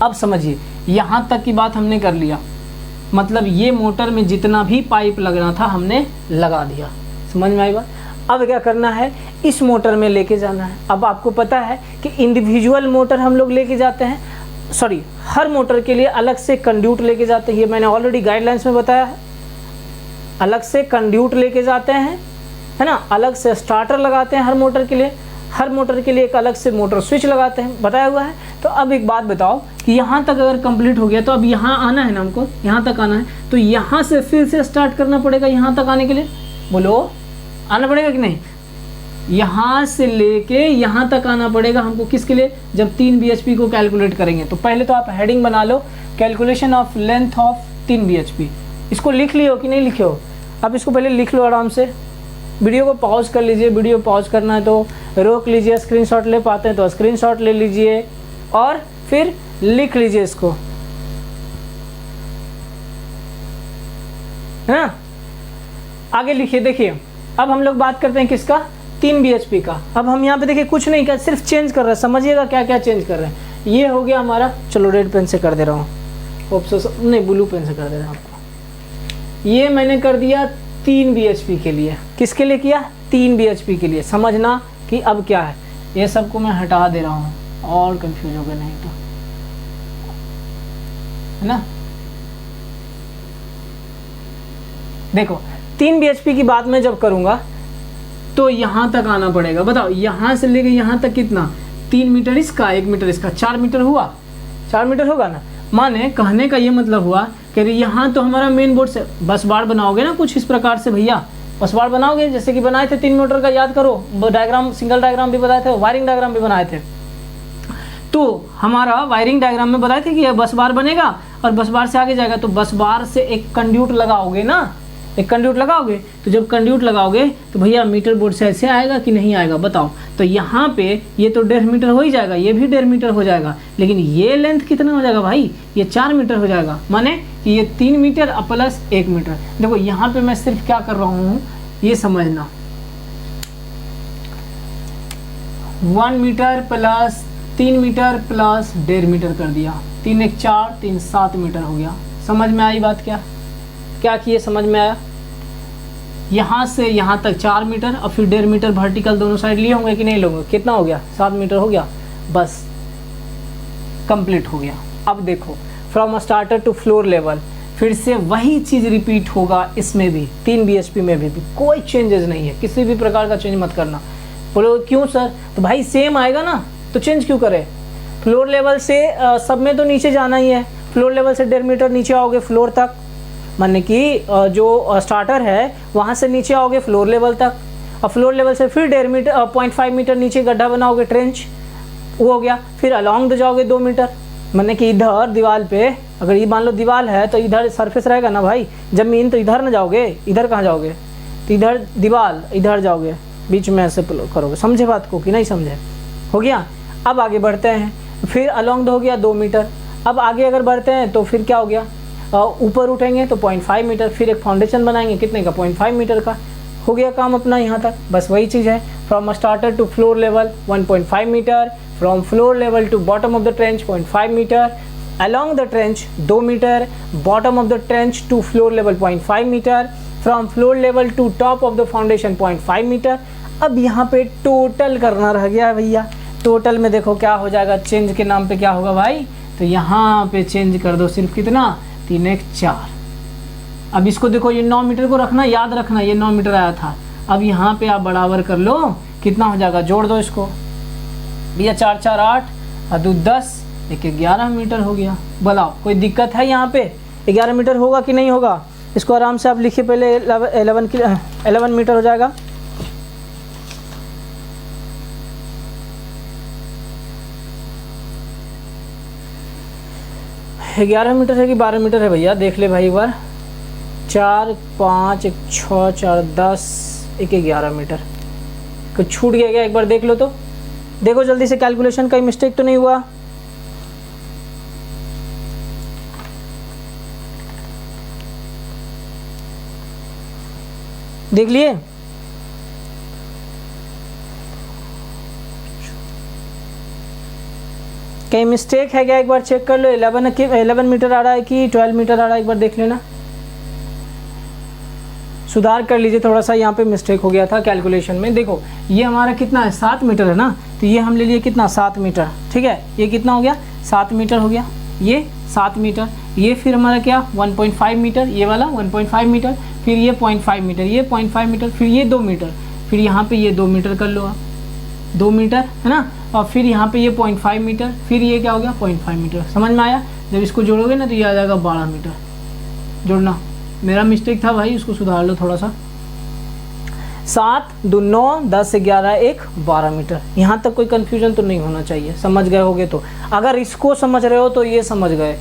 अब समझिए, यहाँ तक की बात हमने कर लिया, मतलब ये मोटर में जितना भी पाइप लगना था हमने लगा दिया। समझ में आई बात। अब क्या करना है, इस मोटर में लेके जाना है। अब आपको पता है कि इंडिविजुअल मोटर हम लोग लेके जाते हैं, सॉरी हर मोटर के लिए अलग से कंड्यूट लेके जाते हैं, ये मैंने ऑलरेडी गाइडलाइंस में बताया है। अलग से कंड्यूट लेके जाते हैं, है ना, अलग से स्टार्टर लगाते हैं हर मोटर के लिए, हर मोटर के लिए एक अलग से मोटर स्विच लगाते हैं, बताया हुआ है। तो अब एक बात बताओ कि यहाँ तक अगर कंप्लीट हो गया तो अब यहाँ आना है ना, हमको यहाँ तक आना है, तो यहाँ से फिर से स्टार्ट करना पड़ेगा यहाँ तक आने के लिए। बोलो आना पड़ेगा कि नहीं, यहाँ से लेके यहाँ तक आना पड़ेगा हमको, किसके लिए, जब 3 bhp को कैलकुलेट करेंगे। तो पहले तो आप हेडिंग बना लो, calculation of length of 3 bhp। इसको लिख लियो कि नहीं लिखे हो, आप इसको पहले लिख लो आराम से। वीडियो को पॉज कर लीजिए, वीडियो पॉज करना है तो रोक लीजिए, स्क्रीनशॉट ले पाते हैं तो स्क्रीनशॉट ले लीजिए और फिर लिख लीजिए इसको, है ना। आगे लिखिए। देखिए अब हम लोग बात करते हैं किसका, 3 bhp का। अब हम यहाँ पे देखिए कुछ नहीं कर, सिर्फ चेंज कर रहे हैं, समझिएगा क्या क्या चेंज कर रहे हैं। ये हो गया हमारा, चलो रेड पेन से कर दे रहा हूँ, नहीं ब्लू पेन से कर दे रहा हूँ आपको। ये मैंने कर दिया 3 bhp के लिए। किसके लिए किया, 3 bhp के लिए। समझना कि अब क्या है, ये सबको मैं हटा दे रहा हूँ और कंफ्यूज हो गए नहीं तो, है ना। देखो 3 bhp की बात मैं जब करूँगा तो यहाँ तक आना पड़ेगा। बताओ यहाँ से लेके यहाँ तक कितना, 3 मीटर इसका, 1 मीटर इसका, 4 मीटर हुआ, 4 मीटर होगा ना। माने कहने का ये मतलब हुआ कि यहाँ तो हमारा मेन बोर्ड से बस बार बनाओगे ना कुछ इस प्रकार से भैया, बस बार बनाओगे जैसे कि बनाए थे 3 मोटर का, याद करो डायग्राम, सिंगल डायग्राम भी बनाए थे, वायरिंग डायग्राम भी बनाए थे। तो हमारा वायरिंग डायग्राम में बताए थे कि यह बस बार बनेगा और बस बार से आगे जाएगा, तो बस बार से एक कंड्यूट लगाओगे ना, एक कंड्यूट लगाओगे। तो जब कंड्यूट लगाओगे तो भैया मीटर बोर्ड से ऐसे आएगा कि नहीं आएगा, बताओ। तो यहाँ पे ये तो 1.5 मीटर हो ही जाएगा, ये भी 1.5 मीटर हो जाएगा, लेकिन ये लेंथ कितना हो जाएगा भाई, ये 4 मीटर हो जाएगा। माने कि ये 3 मीटर प्लस 1 मीटर। देखो यहाँ पे मैं सिर्फ क्या कर रहा हूँ ये समझना, 1 metre plus 3 metre plus 1.5 metre कर दिया, 3 1 4 3 7 मीटर हो गया। समझ में आई बात, क्या क्या किए, समझ में आया। यहाँ से यहाँ तक 4 मीटर और फिर 1.5 मीटर वर्टिकल दोनों साइड लिए होंगे कि नहीं लोगे, कितना हो गया 7 मीटर हो गया, बस कंप्लीट हो गया। अब देखो from starter to floor level, फिर से वही चीज़ रिपीट होगा इसमें भी, 3 bhp में भी कोई चेंजेस नहीं है, किसी भी प्रकार का चेंज मत करना। बोलो क्यों सर, तो भाई सेम आएगा ना, तो चेंज क्यों करें। फ्लोर लेवल से सब में तो नीचे जाना ही है, फ्लोर लेवल से 1.5 मीटर नीचे आओगे फ्लोर तक, माने कि जो स्टार्टर है वहाँ से नीचे आओगे फ्लोर लेवल तक, और फ्लोर लेवल से फिर 1.5 मीटर 0.5 मीटर नीचे गड्ढा बनाओगे, ट्रेंच, वो हो गया। फिर अलॉन्ग द जाओगे 2 मीटर, माने कि इधर दीवार पे, अगर ये मान लो दीवार है तो इधर सरफेस रहेगा ना भाई जमीन, तो इधर ना जाओगे, इधर कहाँ जाओगे, तो इधर दीवार, इधर जाओगे, बीच में ऐसे करोगे। समझे बात को कि नहीं समझे, हो गया। अब आगे बढ़ते हैं, फिर अलॉन्ग हो गया 2 मीटर। अब आगे अगर बढ़ते हैं तो फिर क्या हो गया, ऊपर उठेंगे तो 0.5 मीटर, फिर एक फाउंडेशन बनाएंगे कितने का, 0.5 मीटर का। हो गया काम अपना यहाँ तक, बस वही चीज़ है। From starter to floor level 1.5 metre, from floor level to bottom of the trench 0.5 metre, along the trench 2 metre, bottom of the trench to floor level 0.5 metre, from floor level to top of the foundation 0.5 metre. अब यहाँ पे total करना रह गया है भैया, total में देखो क्या हो जाएगा, चेंज के नाम पे क्या होगा भाई, तो यहाँ पे चेंज कर दो सिर्फ कितना, 3 1 4। अब इसको देखो, ये 9 मीटर को रखना, याद रखना ये 9 मीटर आया था। अब यहाँ पे आप बराबर कर लो, कितना हो जाएगा, जोड़ दो इसको भैया, 4 4 8 और 2 10, 1 11 मीटर हो गया। बोलाओ कोई दिक्कत है यहाँ पे, 11 मीटर होगा कि नहीं होगा? इसको आराम से आप लिखिए पहले। 11 मीटर हो जाएगा। है 11 मीटर है कि 12 मीटर है भैया? देख ले भाई एक बार। 4 5 1 6 4 10 1 11 मीटर। कुछ छूट गया क्या? एक बार देख लो तो। देखो जल्दी से, कैलकुलेशन कहीं मिस्टेक तो नहीं हुआ? देख लिए? कहीं मिस्टेक है क्या? एक बार चेक कर लो। 11 मीटर आ रहा है कि 12 मीटर आ रहा है? एक बार देख लेना, सुधार कर लीजिए थोड़ा सा। यहाँ पे मिस्टेक हो गया था कैलकुलेशन में। देखो ये हमारा कितना है? 7 मीटर है ना, तो ये हम ले लिए कितना? 7 मीटर। ठीक है, ये कितना हो गया? 7 मीटर हो गया। ये 7 मीटर, ये फिर हमारा क्या? 1.5 मीटर, ये वाला 1.5 मीटर, फिर ये 0.5 मीटर, ये 0.5 मीटर, फिर ये 2 मीटर, फिर यहाँ पे ये 2 मीटर कर लो आप, 2 मीटर है ना, और फिर यहाँ पे ये 0.5 मीटर, फिर ये क्या हो गया? 0.5 मीटर। समझ में आया? जब इसको जोड़ोगे ना तो ये आ जाएगा 12 मीटर। जोड़ना मेरा मिस्टेक था भाई, उसको सुधार लो थोड़ा सा। 7 2 9 10 11 1 12 मीटर। यहाँ तक कोई कन्फ्यूजन तो नहीं होना चाहिए। समझ गए होगे तो? अगर इसको समझ रहे हो तो ये समझ गए,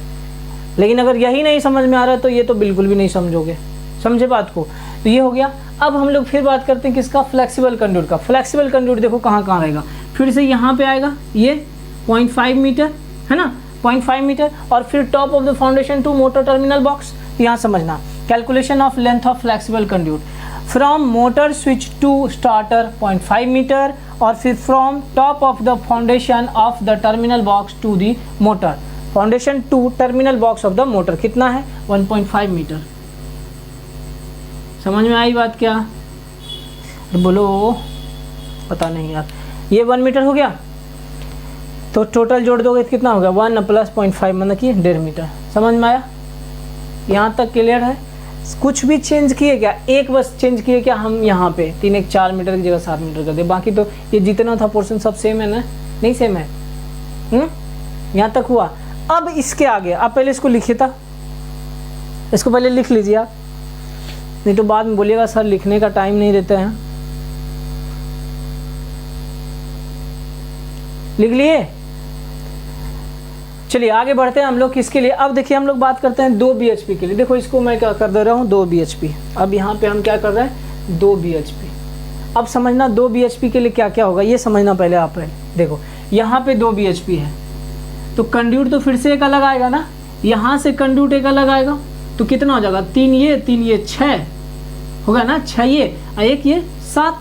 लेकिन अगर यही नहीं समझ में आ रहा है तो ये तो बिल्कुल भी नहीं समझोगे। समझे बात को? तो ये हो गया। अब हम लोग फिर बात करते हैं किसका? फ्लेक्सिबल कंड्यूट का। फ्लेक्सिबल कंड्यूट देखो कहाँ कहाँ रहेगा। फिर से यहाँ पे आएगा ये 0.5 मीटर है ना, 0.5 मीटर, और फिर top of the foundation to motor terminal box. यहाँ समझना, calculation of length of flexible conduit from motor switch to starter 0.5 metre, और फिर from top of the foundation of the terminal box to the motor, foundation to terminal box of the motor कितना है? 1.5 metre. समझ में आई बात क्या? बोलो, पता नहीं यार। ये 1 मीटर हो गया, तो टोटल जोड़ दोगे तो कितना होगा? 1 प्लस 0.5 मतलब कि 1.5 मीटर। समझ में आया? यहाँ तक क्लियर है? कुछ भी चेंज किए क्या? एक बस चेंज किए क्या हम यहाँ पे? 3 1 4 मीटर की जगह 7 मीटर कर दिए। बाकी तो ये जितना था पोर्शन सब सेम है ना? नहीं सेम है? यहाँ तक हुआ। अब इसके आगे आप पहले इसको लिखिए था, इसको पहले लिख लीजिए आप, नहीं तो बाद में बोलिएगा सर लिखने का टाइम नहीं देते हैं। लिख लिए? चलिए आगे बढ़ते हैं हम लोग किसके लिए। अब देखिए हम लोग बात करते हैं 2 bhp के लिए। देखो इसको मैं क्या कर दे रहा हूँ? 2 bhp। अब यहाँ पे हम क्या कर रहे हैं? 2 bhp। अब समझना 2 bhp के लिए क्या क्या होगा, ये समझना पहले आप। पहले देखो यहाँ पे 2 bhp है, तो कंड्यूट तो फिर से एक अलग आएगा ना, यहाँ से कंड्यूट एक अलग आएगा, तो कितना हो जाएगा? 3 ये 6 होगा ना, 6 ये और 1 ये 7।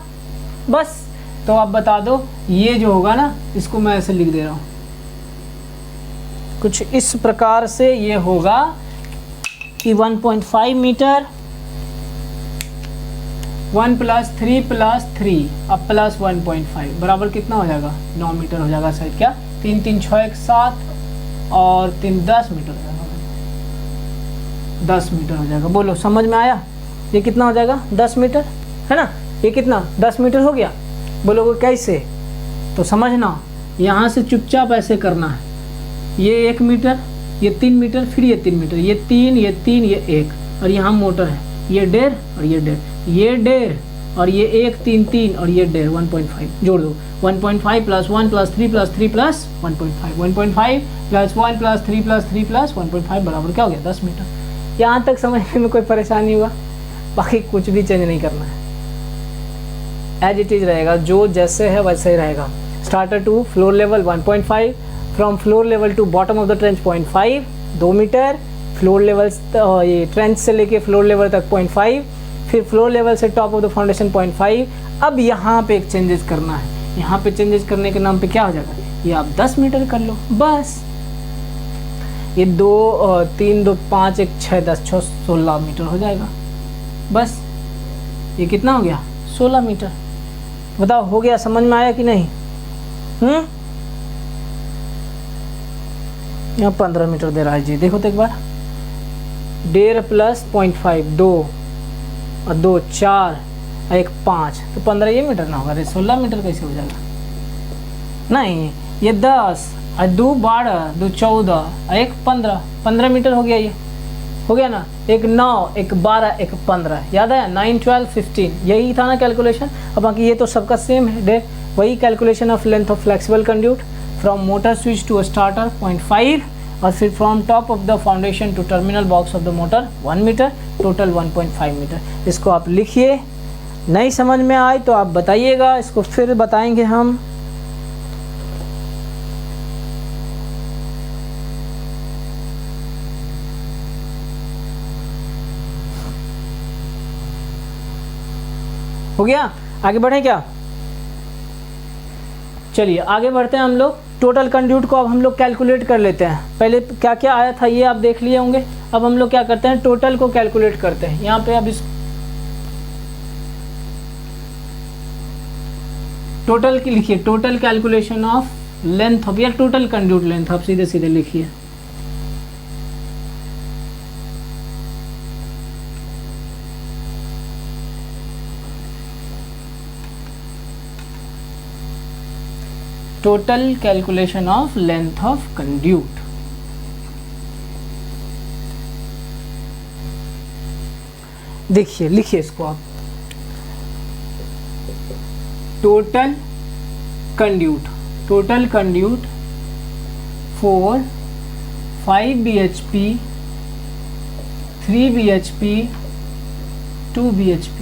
बस तो आप बता दो ये जो होगा ना, इसको मैं ऐसे लिख दे रहा हूँ कुछ इस प्रकार से। ये होगा कि 1.5 मीटर 1 + 3 + 3 अब प्लस 1.5 बराबर कितना हो जाएगा? 9 मीटर हो जाएगा शायद। क्या 3 3 6 1 7 और 3 10 मीटर हो जाएगा। 10 मीटर हो जाएगा। बोलो समझ में आया? ये कितना हो जाएगा? 10 मीटर है ना। ये कितना? 10 मीटर हो गया। बोलोगे कैसे? तो समझना, यहाँ से चुपचाप ऐसे करना है। ये 1 मीटर, ये 3 मीटर, फिर ये 3 मीटर, ये 3 ये 3 ये 1, और यहाँ मोटर है, ये 1.5 और ये 1.5, ये 1.5 और ये 1 3 3 और ये 1.5 1.5 जोड़ दो। 1.5 + 1 + 3 + 3 + 1.5 1.5 + 1 + 3 + 3 + 1.5 बराबर क्या हो गया? 10 मीटर। यहाँ तक समझने में कोई परेशानी हुआ? बाकी कुछ भी चेंज नहीं करना है, एज इट इज रहेगा, जो जैसे है वैसे ही रहेगा। Starter to floor level 1.5, from floor level to bottom of the trench 0.5 2 metre, floor level ये ट्रेंच से लेके फ्लोर लेवल तक 0.5, फिर फ्लोर लेवल से टॉप ऑफ द फाउंडेशन 0.5। अब यहाँ पे एक चेंजेस करना है। यहाँ पे चेंजेस करने के नाम पे क्या हो जाएगा? ये आप 10 मीटर कर लो बस। ये 2 3 2 5 1 6 10 6 16 मीटर हो जाएगा बस। ये कितना हो गया? 16 मीटर। बताओ हो गया? समझ में आया कि नहीं? यहाँ 15 मीटर दे रहा है जी। देखो तो एक बार, 1.5 + 0.5 2 और 2 4 और 1 5, तो 15 ये मीटर ना होगा। 16 मीटर कैसे हो जाएगा? नहीं, ये 10 और 2 12 2 14 और 1 15 मीटर हो गया। ये हो गया ना, एक 9, एक 12, एक 15, याद है 9, 12, 15, यही था ना कैलकुलेशन। अब बाकी ये तो सबका सेम है, वही calculation of length of flexible conduit from motor switch to starter 0.5, और फिर from top of the foundation to terminal box of the motor 1 metre, total 1.5 metre. इसको आप लिखिए, नहीं समझ में आए तो आप बताइएगा, इसको फिर बताएंगे हम। हो गया, आगे बढ़े क्या? चलिए आगे बढ़ते हैं हम लोग। टोटल कंड्यूट को अब हम लोग कैलकुलेट कर लेते हैं। पहले क्या क्या आया था ये आप देख लिए होंगे। अब हम लोग क्या करते हैं, टोटल को कैलकुलेट करते हैं। यहाँ पे अब इस टोटल की लिखिए, total calculation of length of, या टोटल कंड्यूट लेंथ आप सीधे सीधे लिखिए। Total calculation of length of conduit. देखिए लिखिए इसको आप, total conduit for 5 bhp, 3 bhp, 2 bhp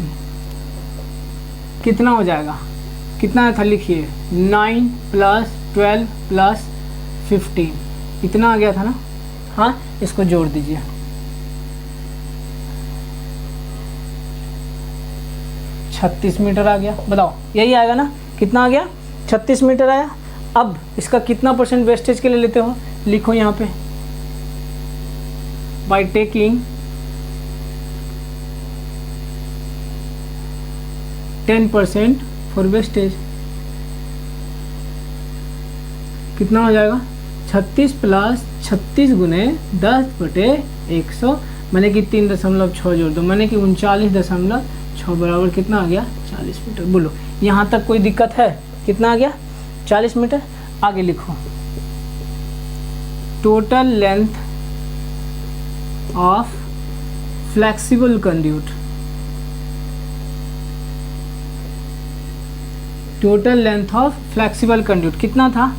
कितना हो जाएगा, कितना था लिखिए, 9 + 12 + 15, इतना आ गया था ना। हाँ, इसको जोड़ दीजिए, $36 मीटर आ गया। बताओ यही आएगा ना, कितना आ गया, 36 मीटर आया। अब इसका कितना % वेस्टेज के लिए लेते हो, लिखो यहाँ पे, बाय टेकिंग 10% फॉर वेस्टेज। कितना हो जाएगा, 36 + 36 गुने 10/100, मैंने कि 3.6 जोड़ दो, मैंने कि 39.6 बराबर कितना आ गया, 40 मीटर। बोलो यहाँ तक कोई दिक्कत है, कितना आ गया, 40 मीटर। आगे लिखो, total length of flexible conduit, total length of flexible conduit कितना था,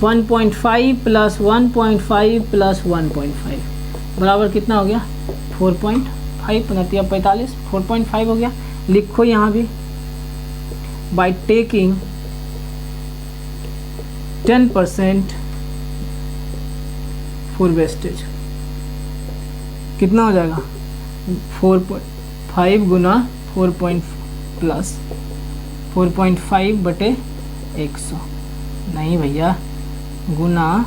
1.5 + 1.5 + 1.5 बराबर कितना हो गया, 4.5, 45, 4.5 हो गया। लिखो यहाँ भी, बाय टेकिंग 10% फॉर वेस्टेज, कितना हो जाएगा, 4.5 गुना 4.5/100, नहीं भैया, गुना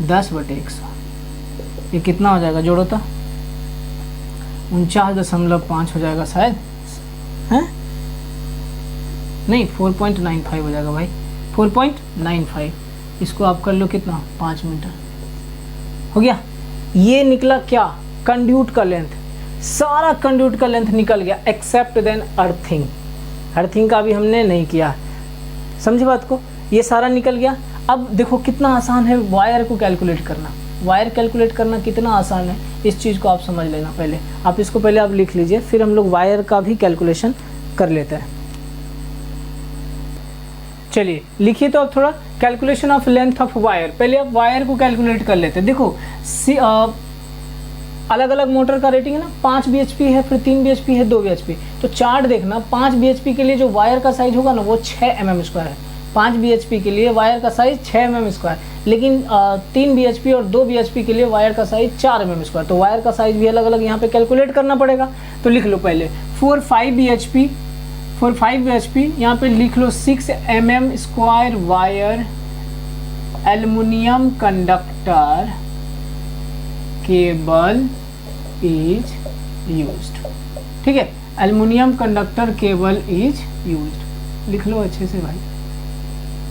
10/100, ये कितना हो जाएगा, जोड़ो तो 49.5 हो जाएगा शायद, हैं, नहीं 4.95 हो जाएगा भाई, 4.95। इसको आप कर लो कितना, 5 मीटर हो गया। ये निकला क्या, कंड्यूट का लेंथ, सारा कंड्यूट का लेंथ निकल गया एक्सेप्ट देन अर्थिंग। अर्थिंग का भी हमने नहीं किया, समझे बात को, ये सारा निकल गया। अब देखो कितना आसान है वायर को कैलकुलेट करना, वायर कैलकुलेट करना कितना आसान है, इस चीज़ को आप समझ लेना। पहले आप इसको पहले आप लिख लीजिए, फिर हम लोग वायर का भी कैलकुलेशन कर लेते हैं। चलिए लिखिए तो अब थोड़ा calculation of length of wire, पहले आप वायर को कैलकुलेट कर लेते हैं। देखो अलग अलग मोटर का रेटिंग है ना, 5 bhp है, फिर 3 bhp है, 2 bhp। तो चार्ट देखना, 5 bhp के लिए जो वायर का साइज होगा ना वो 6 mm² है। 5 bhp के लिए वायर का साइज 6 mm², लेकिन 3 bhp और 2 bhp के लिए वायर का साइज 4 mm²। तो वायर का साइज भी अलग अलग यहाँ पे कैलकुलेट करना पड़ेगा। तो लिख लो पहले, फॉर 5 bhp यहाँ पे लिख लो 6 mm² wire aluminium conductor cable is used. ठीक है, aluminium conductor cable is used, लिख लो अच्छे से भाई,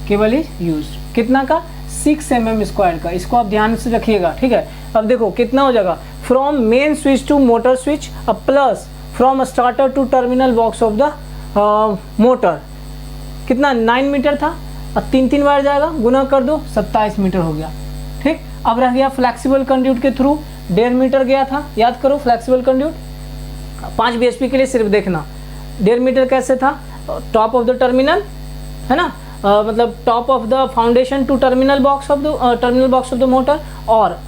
केबल इज यूज्ड कितना का, 6 mm² का, इसको आप ध्यान से रखिएगा। ठीक है, अब देखो कितना हो जाएगा, from main switch to motor switch, अब plus from starter to terminal box of the motor, कितना 9 मीटर था, अब 3 वायर जाएगा, गुना कर दो 27 मीटर हो गया। ठीक, अब रह गया फ्लेक्सिबल कंड्यूट के थ्रू 1.5 मीटर गया था, याद करो फ्लेक्सिबल कंड्यूट। 5 bhp के लिए सिर्फ देखना 1.5 मीटर कैसे था, टॉप ऑफ द टर्मिनल है ना, मतलब top of the foundation to terminal box of the motor, और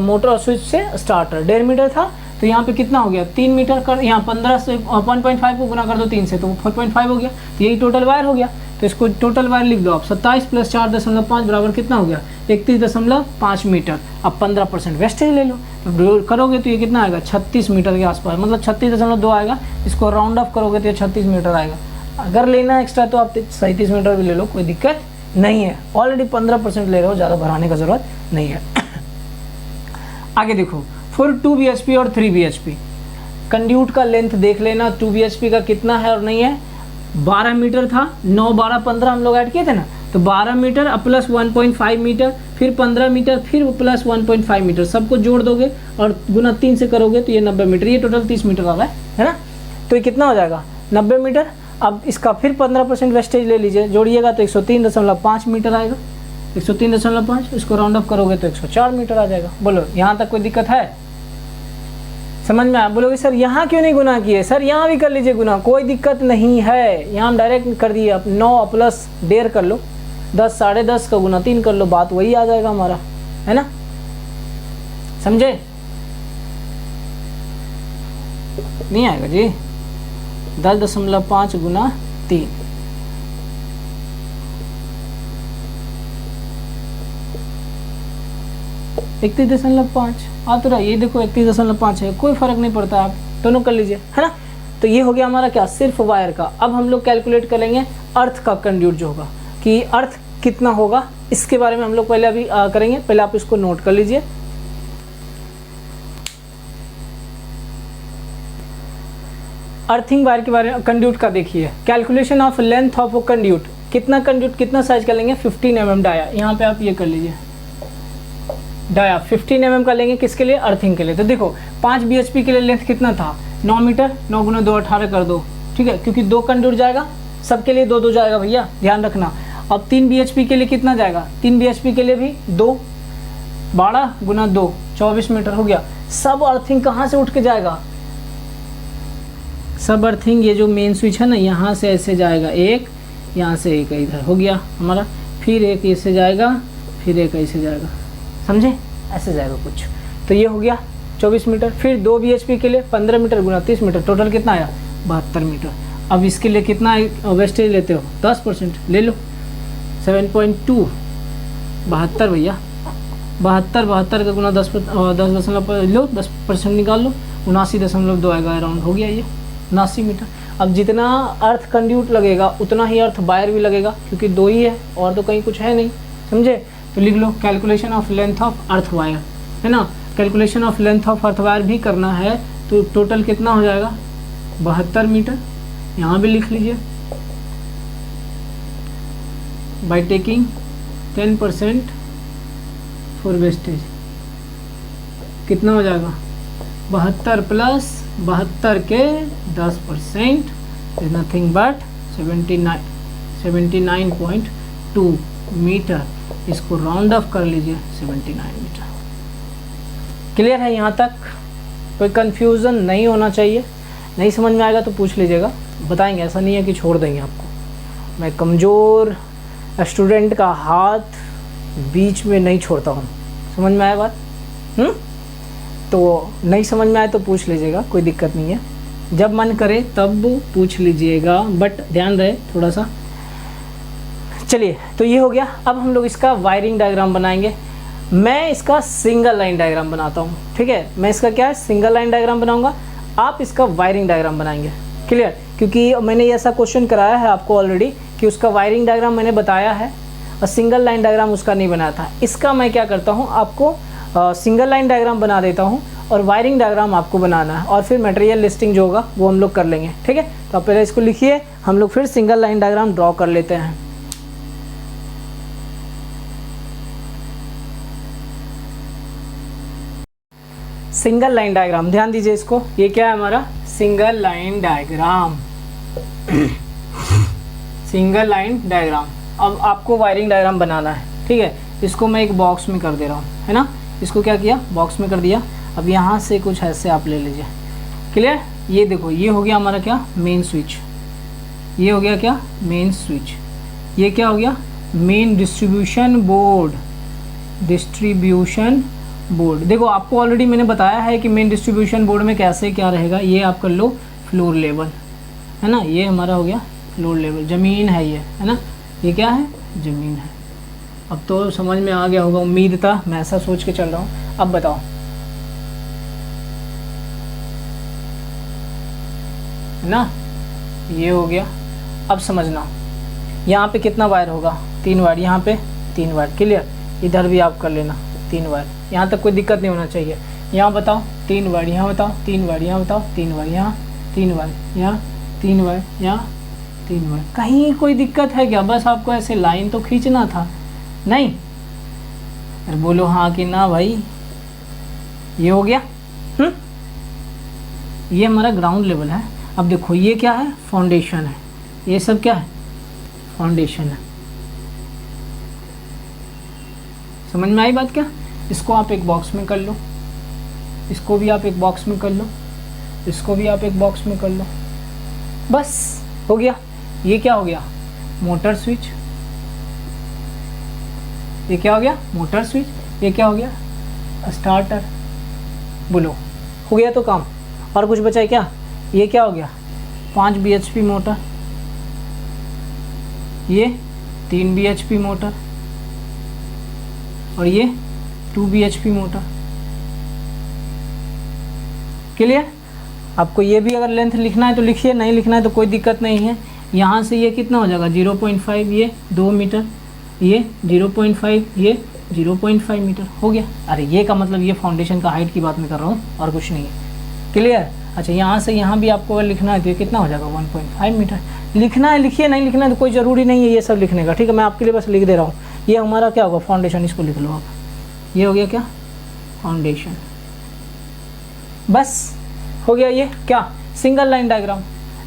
मोटर स्विच से स्टार्टर 1.5 मीटर था। तो यहाँ पे कितना हो गया 3 मीटर कर, यहाँ 15 से 1.5 को गुना कर दो 3 से तो 4.5 हो गया, तो यही टोटल वायर हो गया। तो इसको टोटल वायर लिख दो आप, 27 + 4.5 बराबर कितना हो गया 31.5 मीटर। अब 15% वेस्टेज ले लो, तो करोगे तो ये कितना आएगा 36 मीटर के आसपास, मतलब 36.2 आएगा। इसको राउंड ऑफ करोगे तो ये 36 मीटर आएगा। अगर लेना एक्स्ट्रा तो आप 37 मीटर भी ले लो, कोई दिक्कत नहीं है। ऑलरेडी 15% ले रहे हो, ज़्यादा भराने का ज़रूरत नहीं है। आगे देखो फॉर 2 bhp और 3 bhp कंड्यूट का लेंथ देख लेना, 2 bhp का कितना है और नहीं है। 12 मीटर था, 9, 12, 15 हम लोग ऐड किए थे ना, तो 12 मीटर अब प्लस 1.5 मीटर, फिर 15 मीटर, फिर प्लस 1.5 मीटर, सबको जोड़ दोगे और गुना 3 से करोगे तो ये 90 मीटर, ये टोटल 30 मीटर आ रहा है ना। तो ये कितना हो जाएगा 90 मीटर। अब इसका फिर 15% वेस्टेज ले लीजिए, जोड़िएगा तो 103.5 मीटर आएगा, 103.5, इसको राउंड ऑफ करोगे तो 104 मीटर आ जाएगा। बोलो यहाँ तक कोई दिक्कत है, समझ में आया? बोलोगे सर यहाँ क्यों नहीं गुना किए, सर यहाँ भी कर लीजिए गुना, कोई दिक्कत नहीं है। यहाँ हम डायरेक्ट कर दिए, अब 9 + 1.5 कर लो, 10, 10.5 का गुना 3 कर लो, बात वही आ जाएगा हमारा, है ना, समझे? नहीं आएगा जी, 10.5 गुना 3, इकतीस 31.5 आ तो रहा, ये देखो 31.5 है, कोई फर्क नहीं पड़ता, आप दोनों कर लीजिए, है ना। तो ये हो गया हमारा क्या, सिर्फ वायर का। अब हम लोग कैलकुलेट करेंगे अर्थ का कंड्यूट जो होगा, कि अर्थ कितना होगा, इसके बारे में हम लोग पहले अभी करेंगे। पहले आप इसको नोट कर लीजिए। अर्थिंग वायर के बारे में, कंड्यूट का देखिए, calculation of length of conduit, कितना कंड्यूट कितना साइज का लेंगे, 15 mm डाया। यहाँ पे आप ये कर लीजिए, डाया 15 mm का लेंगे, किसके लिए, अर्थिंग के लिए। तो देखो 5 bhp के लिए लेंथ कितना था, 9 मीटर, 9 × 2 18 कर दो, ठीक है, क्योंकि 2 कंड्यूट जाएगा, सबके लिए 2 जाएगा भैया, ध्यान रखना। अब 3 bhp के लिए कितना जाएगा, 3 bhp के लिए भी 2, 12 × 2 24 मीटर हो गया। सब अर्थिंग कहाँ से उठ के जाएगा, सब अर्थिंग ये जो मेन स्विच है ना, यहाँ से ऐसे जाएगा, एक यहाँ से एक इधर हो गया हमारा, फिर एक ऐसे जाएगा, फिर एक ऐसे जाएगा, समझे, ऐसे जाएगा कुछ। तो ये हो गया 24 मीटर। फिर 2 bhp के लिए 15 मीटर गुना 30 मीटर, टोटल कितना आया 72 मीटर। अब इसके लिए कितना वेस्टेज लेते हो, 10% ले लो, 7.2, 72 भैया, 72 का गुना 10 लो, 10% निकाल लो, 79.2 आएगा, अराउंड हो गया ये 79 मीटर। अब जितना अर्थ कंड्यूट लगेगा उतना ही अर्थ वायर भी लगेगा, क्योंकि 2 ही है और तो कहीं कुछ है नहीं, समझे। तो लिख लो calculation of length of earth wire, है ना, calculation of length of earth wire भी करना है। तो टोटल कितना हो जाएगा 72 मीटर, यहाँ भी लिख लीजिए, बाय टेकिंग 10% फॉर वेस्टेज, कितना हो जाएगा 72 + 72 के 10% इज नथिंग बट 79.2 मीटर। इसको राउंड ऑफ कर लीजिए 79 मीटर। क्लियर है यहाँ तक, कोई कंफ्यूजन नहीं होना चाहिए। नहीं समझ में आएगा तो पूछ लीजिएगा, बताएंगे, ऐसा नहीं है कि छोड़ देंगे आपको। मैं कमज़ोर स्टूडेंट का हाथ बीच में नहीं छोड़ता हूँ, समझ में आया बात? तो नहीं समझ में आए तो पूछ लीजिएगा, कोई दिक्कत नहीं है, जब मन करे तब पूछ लीजिएगा, बट ध्यान रहे थोड़ा सा। चलिए, तो ये हो गया। अब हम लोग इसका वायरिंग डायग्राम बनाएंगे। मैं इसका सिंगल लाइन डायग्राम बनाता हूँ, ठीक है, मैं इसका क्या है सिंगल लाइन डायग्राम बनाऊंगा, आप इसका वायरिंग डायग्राम बनाएंगे। क्लियर, क्योंकि मैंने ऐसा क्वेश्चन कराया है आपको ऑलरेडी कि उसका वायरिंग डायग्राम मैंने बताया है और सिंगल लाइन डायग्राम उसका नहीं बनाया था। इसका मैं क्या करता हूँ, आपको सिंगल लाइन डायग्राम बना देता हूँ और वायरिंग डायग्राम आपको बनाना है, और फिर मटेरियल लिस्टिंग जो होगा वो हम लोग कर लेंगे, ठीक है। तो आप पहले इसको लिखिए, हम लोग फिर सिंगल लाइन डायग्राम ड्रॉ कर लेते हैं। सिंगल लाइन डायग्राम, ध्यान दीजिए इसको, ये क्या है हमारा single line diagram. Single line diagram. अब आपको वायरिंग डायग्राम बनाना है, ठीक है। इसको मैं एक बॉक्स में कर दे रहा हूँ, है ना, इसको क्या किया बॉक्स में कर दिया। अब यहाँ से कुछ ऐसे आप ले लीजिए, क्लियर। ये देखो ये हो गया हमारा क्या, मेन स्विच, ये हो गया क्या, मेन स्विच। ये क्या हो गया, main distribution board, distribution board. देखो आपको ऑलरेडी मैंने बताया है कि मेन डिस्ट्रीब्यूशन बोर्ड में कैसे क्या रहेगा। ये आप कर लो फ्लोर लेवल, है ना, ये हमारा हो गया फ्लोर लेवल, ज़मीन है ये, है ना, ये क्या है, ज़मीन है। अब तो समझ में आ गया होगा, उम्मीद था, मैं ऐसा सोच के चल रहा हूँ। अब बताओ, है ना, ये हो गया। अब समझना, यहाँ पे कितना वायर होगा, 3 वायर, यहाँ पे 3 वायर, क्लियर। इधर भी आप कर लेना 3 वायर, यहाँ तक कोई दिक्कत नहीं होना चाहिए। यहाँ बताओ 3 वायर, यहाँ बताओ 3 वायर, यहाँ बताओ 3 वायर, यहाँ 3 वायर, यहाँ 3 वायर, यहाँ 3 वायर। कहीं कोई दिक्कत है क्या? बस आपको ऐसे लाइन तो खींचना था, नहीं? अरे बोलो हाँ कि ना भाई। ये हो गया, ये हमारा ग्राउंड लेवल है। अब देखो ये क्या है, फाउंडेशन है, ये सब क्या है, फाउंडेशन है। समझ में आई बात क्या? इसको आप एक बॉक्स में कर लो, इसको भी आप एक बॉक्स में कर लो, इसको भी आप एक बॉक्स में कर लो, बस हो गया। ये क्या हो गया, मोटर स्विच। ये क्या हो गया, मोटर स्विच। ये क्या हो गया, स्टार्टर। बोलो हो गया तो काम। और कुछ बचा है क्या? ये क्या हो गया, 5 bhp मोटर, ये 3 bhp मोटर, और ये 2 bhp मोटर, क्लियर। आपको ये भी अगर लेंथ लिखना है तो लिखिए, नहीं लिखना है तो कोई दिक्कत नहीं है। यहाँ से ये कितना हो जाएगा, 0.5, ये 2 मीटर, ये 0.5, ये 0.5 मीटर, हो गया। अरे ये का मतलब ये फाउंडेशन का हाइट की बात मैं कर रहा हूँ और कुछ नहीं है, क्लियर। अच्छा यहाँ से यहाँ भी आपको अगर लिखना है तो ये कितना हो जाएगा, 1.5 मीटर। लिखना है लिखिए, नहीं लिखना है तो कोई ज़रूरी नहीं है ये सब लिखने का, ठीक है। मैं आपके लिए बस लिख दे रहा हूँ। ये हमारा क्या होगा, फाउंडेशन, इसको लिख लो आप। ये हो गया क्या, फाउंडेशन, बस हो गया। ये क्या, सिंगल लाइन डायग्राम।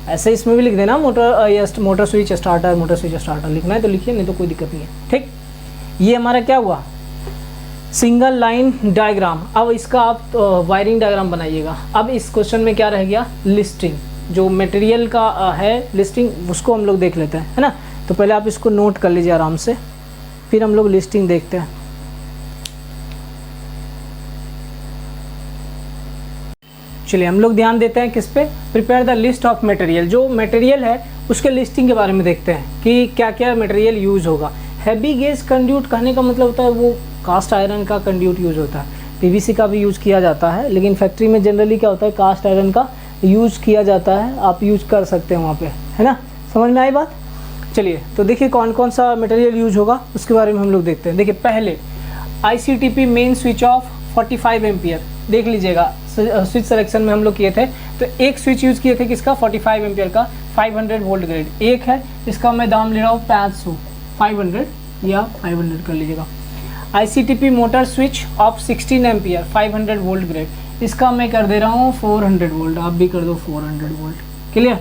ऐसे इसमें भी लिख देना motor switch starter, motor switch starter. लिखना है तो लिखिए, नहीं तो कोई दिक्कत नहीं है, ठीक। ये हमारा क्या हुआ, सिंगल लाइन डायग्राम। अब इसका आप वायरिंग डायग्राम बनाइएगा। अब इस क्वेश्चन में क्या रह गया, लिस्टिंग, जो मटेरियल का है लिस्टिंग, उसको हम लोग देख लेते हैं, है ना। तो पहले आप इसको नोट कर लीजिए आराम से, फिर हम लोग लिस्टिंग देखते हैं। चलिए हम लोग ध्यान देते हैं किस पे, prepare the list of material. जो मटेरियल है उसके लिस्टिंग के बारे में देखते हैं कि क्या क्या मटेरियल यूज़ होगा। हैवी गेज कंड्यूट कहने का मतलब होता है वो कास्ट आयरन का कंड्यूट यूज़ होता है, पीवीसी का भी यूज़ किया जाता है, लेकिन फैक्ट्री में जनरली क्या होता है, कास्ट आयरन का यूज़ किया जाता है। आप यूज़ कर सकते हैं वहाँ पे, है ना। समझ में आई बात। चलिए तो देखिए कौन कौन सा मटेरियल यूज होगा उसके बारे में हम लोग देखते हैं। देखिए पहले ICTP main switch off 45 ampere देख लीजिएगा। स्विच सिलेक्शन में हम लोग किए थे तो एक स्विच यूज़ किए थे किसका, 45 एम्पियर का, 500 वोल्ट ग्रेड एक है, इसका मैं दाम ले रहा हूँ 500, 500 या 500 कर लीजिएगा। ICTP motor switch off 16 ampere 500 volt grade, इसका मैं कर दे रहा हूँ 400 वोल्ट, आप भी कर दो 400 वोल्ट, क्लियर।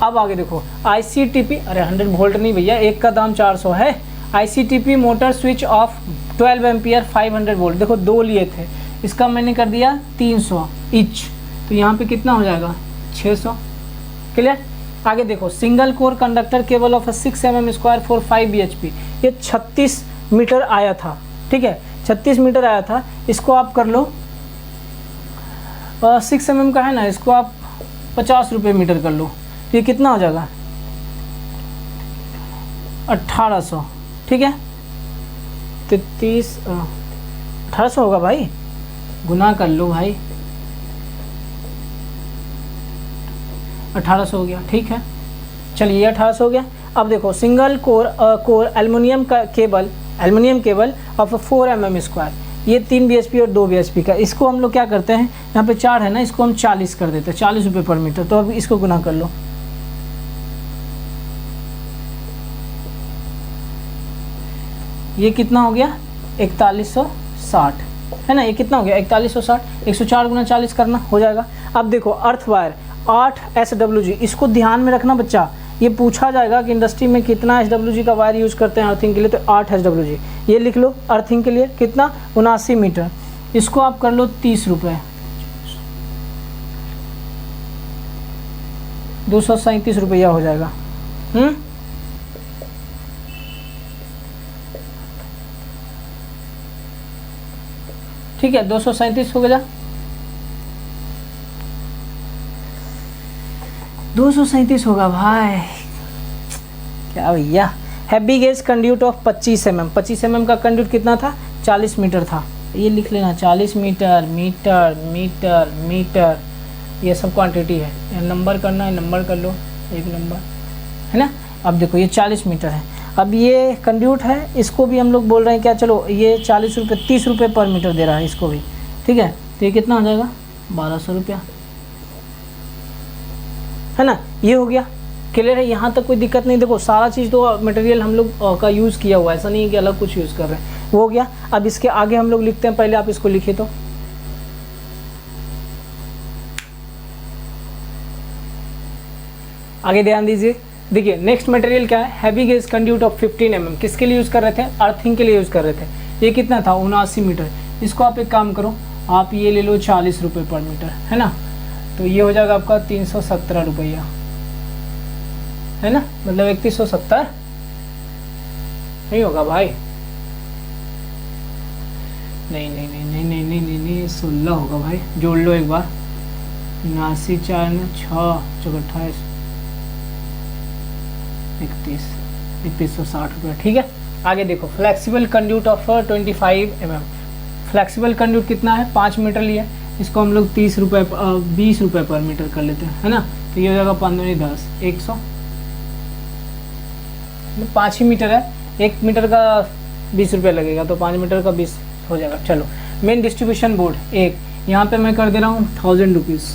अब आगे देखो ICTP, अरे 100 वोल्ट नहीं भैया, एक का दाम 400 है। ICTP motor switch off 12 ampere 500 volt, देखो दो लिए थे, इसका मैंने कर दिया 300 ईच, तो यहाँ पे कितना हो जाएगा 600, क्लियर। आगे देखो single core conductor cable of 6 mm square for 5 bhp, ये 36 मीटर आया था, ठीक है, 36 मीटर आया था। इसको आप कर लो 6 mm का है ना, इसको आप 50 रुपये मीटर कर लो, तो ये कितना हो जाएगा 1800, ठीक है। 1800 होगा भाई, गुना कर लो भाई, 1800 हो गया, ठीक है। चलिए ये 1800 हो गया। अब देखो सिंगल कोर एल्युमिनियम का cable, aluminium cable of 4 mm square, ये 3 bhp और 2 bhp का, इसको हम लोग क्या करते हैं, यहाँ पे 4 है ना, इसको हम 40 कर देते हैं, 40 रुपये पर मीटर। तो अब इसको गुना कर लो, ये कितना हो गया 4160, है ना, ये कितना हो गया 4160, 104 गुना 40 करना हो जाएगा। अब देखो अर्थ वायर 8 SWG, इसको ध्यान में रखना बच्चा, ये पूछा जाएगा कि इंडस्ट्री में कितना SWG का वायर यूज़ करते हैं अर्थिंग के लिए, तो 8 SWG ये लिख लो। अर्थिंग के लिए कितना 79 मीटर, इसको आप कर लो 30 रुपये, 237 रुपया हो जाएगा। ठीक है, 237 हो गया, 237 होगा भाई, क्या भैया। Heavy gauge conduit of 25 mm, 25 mm का कंड्यूट कितना था, 40 मीटर था। ये लिख लेना, 40 मीटर, मीटर मीटर मीटर, ये सब क्वांटिटी है। ये नंबर करना है, नंबर कर लो, एक नंबर है ना। अब देखो ये 40 मीटर है। अब ये कंड्यूट है, इसको भी हम लोग बोल रहे हैं क्या, चलो ये 40 रुपये, 30 रुपये पर मीटर दे रहा है इसको भी, ठीक है। तो ये कितना हो जाएगा, 1200 रुपया, है ना। ये हो गया, क्लियर है, यहाँ तक कोई दिक्कत नहीं। देखो सारा चीज़ तो मटेरियल हम लोग का यूज़ किया हुआ है, ऐसा नहीं है कि अलग कुछ यूज़ कर रहे हैं, वो हो गया। अब इसके आगे हम लोग लिखते हैं, पहले आप इसको लिखिए तो आगे ध्यान दीजिए। देखिए नेक्स्ट मटेरियल क्या है, heavy gauge conduit of 15 mm, किसके लिए यूज़ कर रहे थे, अर्थिंग के लिए यूज़ कर रहे थे। ये कितना था, 79 मीटर। इसको आप एक काम करो, आप ये ले लो 40 रुपये पर मीटर, है ना। तो ये हो जाएगा आपका 317 रुपया, है ना, मतलब 3170 नहीं होगा भाई, नहीं नहीं नहीं नहीं नहीं नहीं नहीं, नहीं 16 होगा भाई, जोड़ लो एक बार, 79 4 6 28 3160 रुपये, ठीक है। आगे देखो, flexible conduit of 25 mm, flexible conduit कितना है, 5 मीटर लिया, इसको हम लोग 20 रुपये पर मीटर कर लेते हैं, है ना। तो ये हो जाएगा 15 10 100, 5 ही मीटर है, 1 मीटर का 20 रुपये लगेगा, तो 5 मीटर का 20 हो जाएगा। चलो मेन डिस्ट्रीब्यूशन बोर्ड एक, यहाँ पे मैं कर दे रहा हूँ 1000 रुपीज़,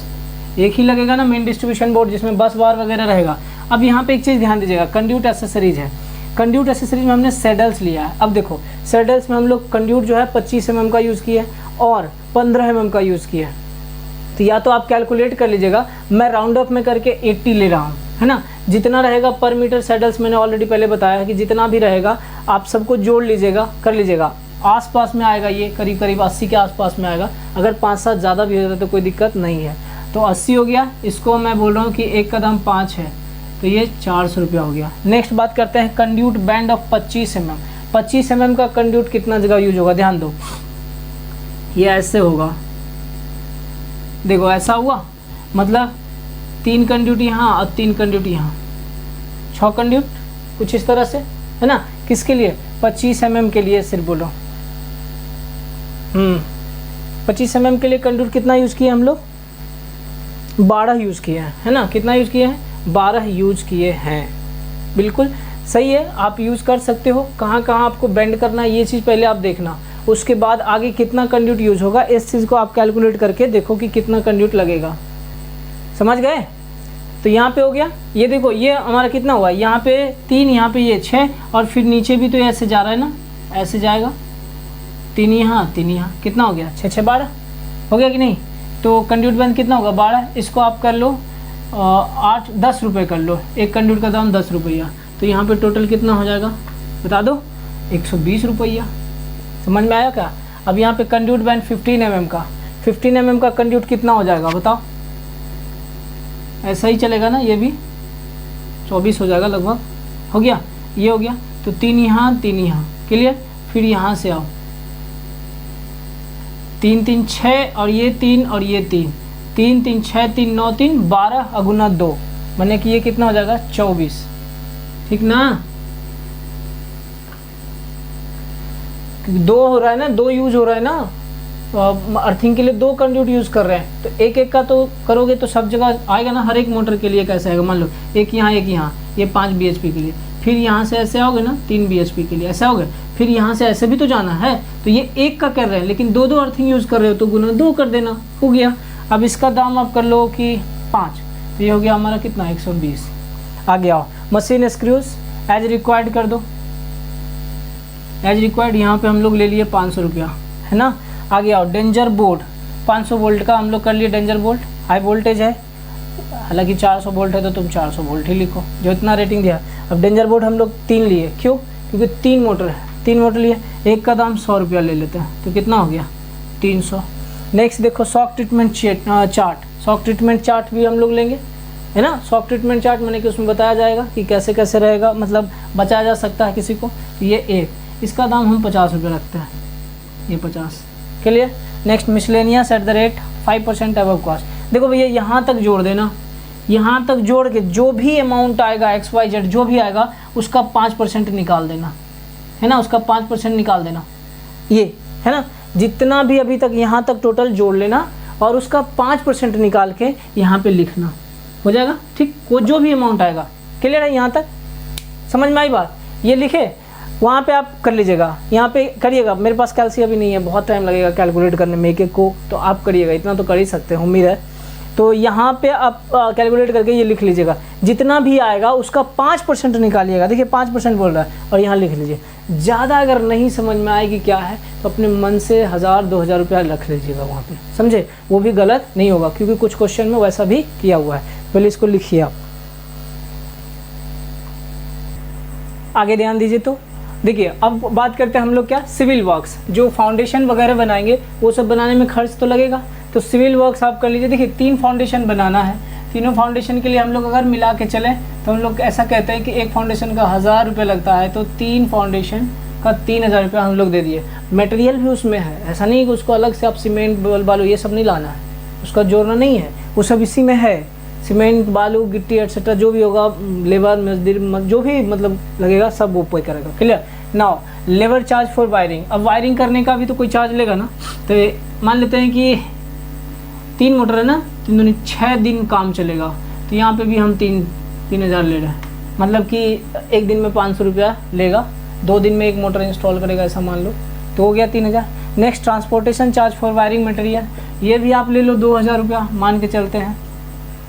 एक ही लगेगा ना मेन डिस्ट्रीब्यूशन बोर्ड, जिसमें बस बार वगैरह रहेगा। अब यहाँ पे एक चीज़ ध्यान दीजिएगा, कंड्यूट एसेसरीज है, कंड्यूट एसेसरीज में हमने सैडल्स लिया है। अब देखो सैडल्स में हम लोग कंड्यूट जो है 25 mm का यूज़ किया है और 15 mm का यूज़ किया है। तो या तो आप कैलकुलेट कर लीजिएगा, मैं राउंड अप में करके 80 ले रहा हूँ, है ना। जितना रहेगा पर मीटर सैडल्स, मैंने ऑलरेडी पहले बताया है कि जितना भी रहेगा आप सबको जोड़ लीजिएगा, कर लीजिएगा, आसपास में आएगा, ये करीब करीब 80 के आसपास में आएगा। अगर 5-7 ज़्यादा भी हो जाता तो कोई दिक्कत नहीं है। तो 80 हो गया, इसको मैं बोल रहा हूँ कि एक का दाम 5 है, तो ये 400 रुपया हो गया। नेक्स्ट बात करते हैं conduit band of 25 mm, 25 mm का कंड्यूट कितना जगह यूज होगा, ध्यान दो, ये ऐसे होगा, देखो ऐसा हुआ, मतलब 3 कंड्यूट यहाँ और 3 कंड्यूट यहाँ, 6 कंड्यूट कुछ इस तरह से, है ना। किसके लिए, 25 mm के लिए सिर्फ बोलो। 25 mm के लिए कंड्यूट कितना यूज़ किया हम लोग, 12 यूज़ किए हैं, है ना। कितना यूज़ किए हैं, 12 यूज किए हैं, बिल्कुल सही है। आप यूज़ कर सकते हो, कहाँ कहाँ आपको बेंड करना है ये चीज़ पहले आप देखना, उसके बाद आगे कितना कंड्यूट यूज होगा इस चीज़ को आप कैलकुलेट करके देखो कि कितना कंड्यूट लगेगा, समझ गए। तो यहाँ पे हो गया, ये देखो ये हमारा कितना हुआ, यहाँ पे 3, यहाँ पे ये 6, और फिर नीचे भी तो ऐसे जा रहा है ना, ऐसे जाएगा, 3 यहाँ 3 यहाँ, कितना हो गया, 6 6 12 हो गया कि नहीं। तो कंड्यूट बैंड कितना होगा, 12, इसको आप कर लो 8-10 रुपये कर लो, एक कंड्यूट का दाम 10 रुपया, तो यहाँ पे टोटल कितना हो जाएगा बता दो, 120 रुपया, समझ में आया क्या। अब यहाँ पे कंड्यूट बैंड 15 mm का, 15 mm का कंड्यूट कितना हो जाएगा बताओ, ऐसा ही चलेगा ना, ये भी 24 हो जाएगा लगभग, हो गया, ये हो गया। तो 3 यहाँ 3 यहाँ, क्लियर। फिर यहाँ से आओ, 3 3 6 और ये 3 और ये 3, 3 3 6 3 9 3 12 अगुना 2, माने कि ये कितना हो जाएगा 24, ठीक ना। 2 हो रहा है ना, 2 यूज हो रहा है ना, अर्थिंग के लिए 2 कंड्यूट यूज़ कर रहे हैं, तो एक एक का तो करोगे तो सब जगह आएगा ना, हर एक मोटर के लिए कैसे आएगा, मान लो एक यहाँ एक यहाँ, ये 5 bhp के लिए, फिर यहाँ से ऐसे आओगे ना 3 bhp के लिए, ऐसे आओगे, फिर यहाँ से ऐसे भी तो जाना है, तो ये एक का कर रहे हैं लेकिन 2 अर्थिंग यूज़ कर रहे हो तो गुना 2 कर देना, हो गया। अब इसका दाम आप कर लो कि 5, तो ये हो गया हमारा कितना 120। आगे आओ, मशीन स्क्रूज एज रिक्वायर्ड कर दो, एज रिक्वायर्ड यहाँ पे हम लोग ले लिए 500 रुपया, है ना। आगे आओ, डेंजर बोर्ड 500 वोल्ट का हम लोग कर लिए, डेंजर बोल्ट हाई वोल्टेज है, हालांकि 400 वोल्ट है तो तुम 400 वोल्ट ही लिखो जो इतना रेटिंग दिया। अब डेंजर बोर्ड हम लोग 3 लिए, क्यों, क्योंकि 3 मोटर है, 3 मोटर लिए, एक का दाम 100 रुपया ले लेते हैं, तो कितना हो गया 300। नेक्स्ट देखो shock treatment chart, shock treatment chart भी हम लोग लेंगे, है ना। शॉक ट्रीटमेंट चार्ट मैंने कि उसमें बताया जाएगा कि कैसे कैसे रहेगा, मतलब बचाया जा सकता है किसी को। ये एक, इसका दाम हम 50 रुपये रखते हैं, ये 50, clear. Next miscellaneous at the rate 5% above cost. देखो भैया यहाँ तक जोड़ देना, यहाँ तक जोड़ के जो भी अमाउंट आएगा XYZ जो भी आएगा उसका 5% निकाल देना, है ना, उसका 5% निकाल देना, ये है ना। जितना भी अभी तक यहाँ तक टोटल जोड़ लेना और उसका 5% निकाल के यहाँ पे लिखना, हो जाएगा ठीक। वो जो भी अमाउंट आएगा, क्लियर है, यहाँ तक समझ में आई बात। ये लिखे, वहाँ पे आप कर लीजिएगा, यहाँ पे करिएगा। मेरे पास कैलसी अभी नहीं है, बहुत टाइम लगेगा कैलकुलेट करने में एक एक को, तो आप करिएगा, इतना तो कर ही सकते हैं, उम्मीद है। तो यहाँ पे आप कैलकुलेट करके ये लिख लीजिएगा, जितना भी आएगा उसका 5% निकालिएगा। देखिए 5% बोल रहा है, और यहाँ लिख लीजिए। ज़्यादा अगर नहीं समझ में आएगी क्या है तो अपने मन से 1000-2000 रुपया रख लीजिएगा वहाँ पे, समझे, वो भी गलत नहीं होगा, क्योंकि कुछ क्वेश्चन में वैसा भी किया हुआ है। पहले इसको लिखिए आप, आगे ध्यान दीजिए। तो देखिए अब बात करते हैं हम लोग क्या, सिविल वर्क्स, जो फाउंडेशन वगैरह बनाएंगे वो सब बनाने में खर्च तो लगेगा, तो सिविल वर्क्स आप कर लीजिए। देखिए 3 फाउंडेशन बनाना है, तीनों फाउंडेशन के लिए हम लोग अगर मिला के चलें तो हम लोग ऐसा कहते हैं कि एक फाउंडेशन का 1000 रुपये लगता है, तो 3 फाउंडेशन का 3000 रुपये हम लोग दे दिए। मटेरियल भी उसमें है, ऐसा नहीं कि उसको अलग से आप सीमेंट बालू ये सब नहीं लाना है, उसका जोड़ना नहीं है, वो सब इसी में है। सीमेंट बालू गिट्टी एटसेट्रा जो भी होगा, लेबर मजदूर जो भी मतलब लगेगा सब वो पे करेगा, clear. Now labour charge for wiring, अब वायरिंग करने का भी तो कोई चार्ज लेगा ना। तो मान लेते हैं कि 3 मोटर है ना, 6 दिन काम चलेगा, तो यहाँ पे भी हम 3000 ले रहे हैं, मतलब कि एक दिन में 500 रुपया लेगा, 2 दिन में एक मोटर इंस्टॉल करेगा, ऐसा मान लो, तो हो गया 3000। Next transportation charge for wiring material, ये भी आप ले लो 2000 रुपया मान के चलते हैं,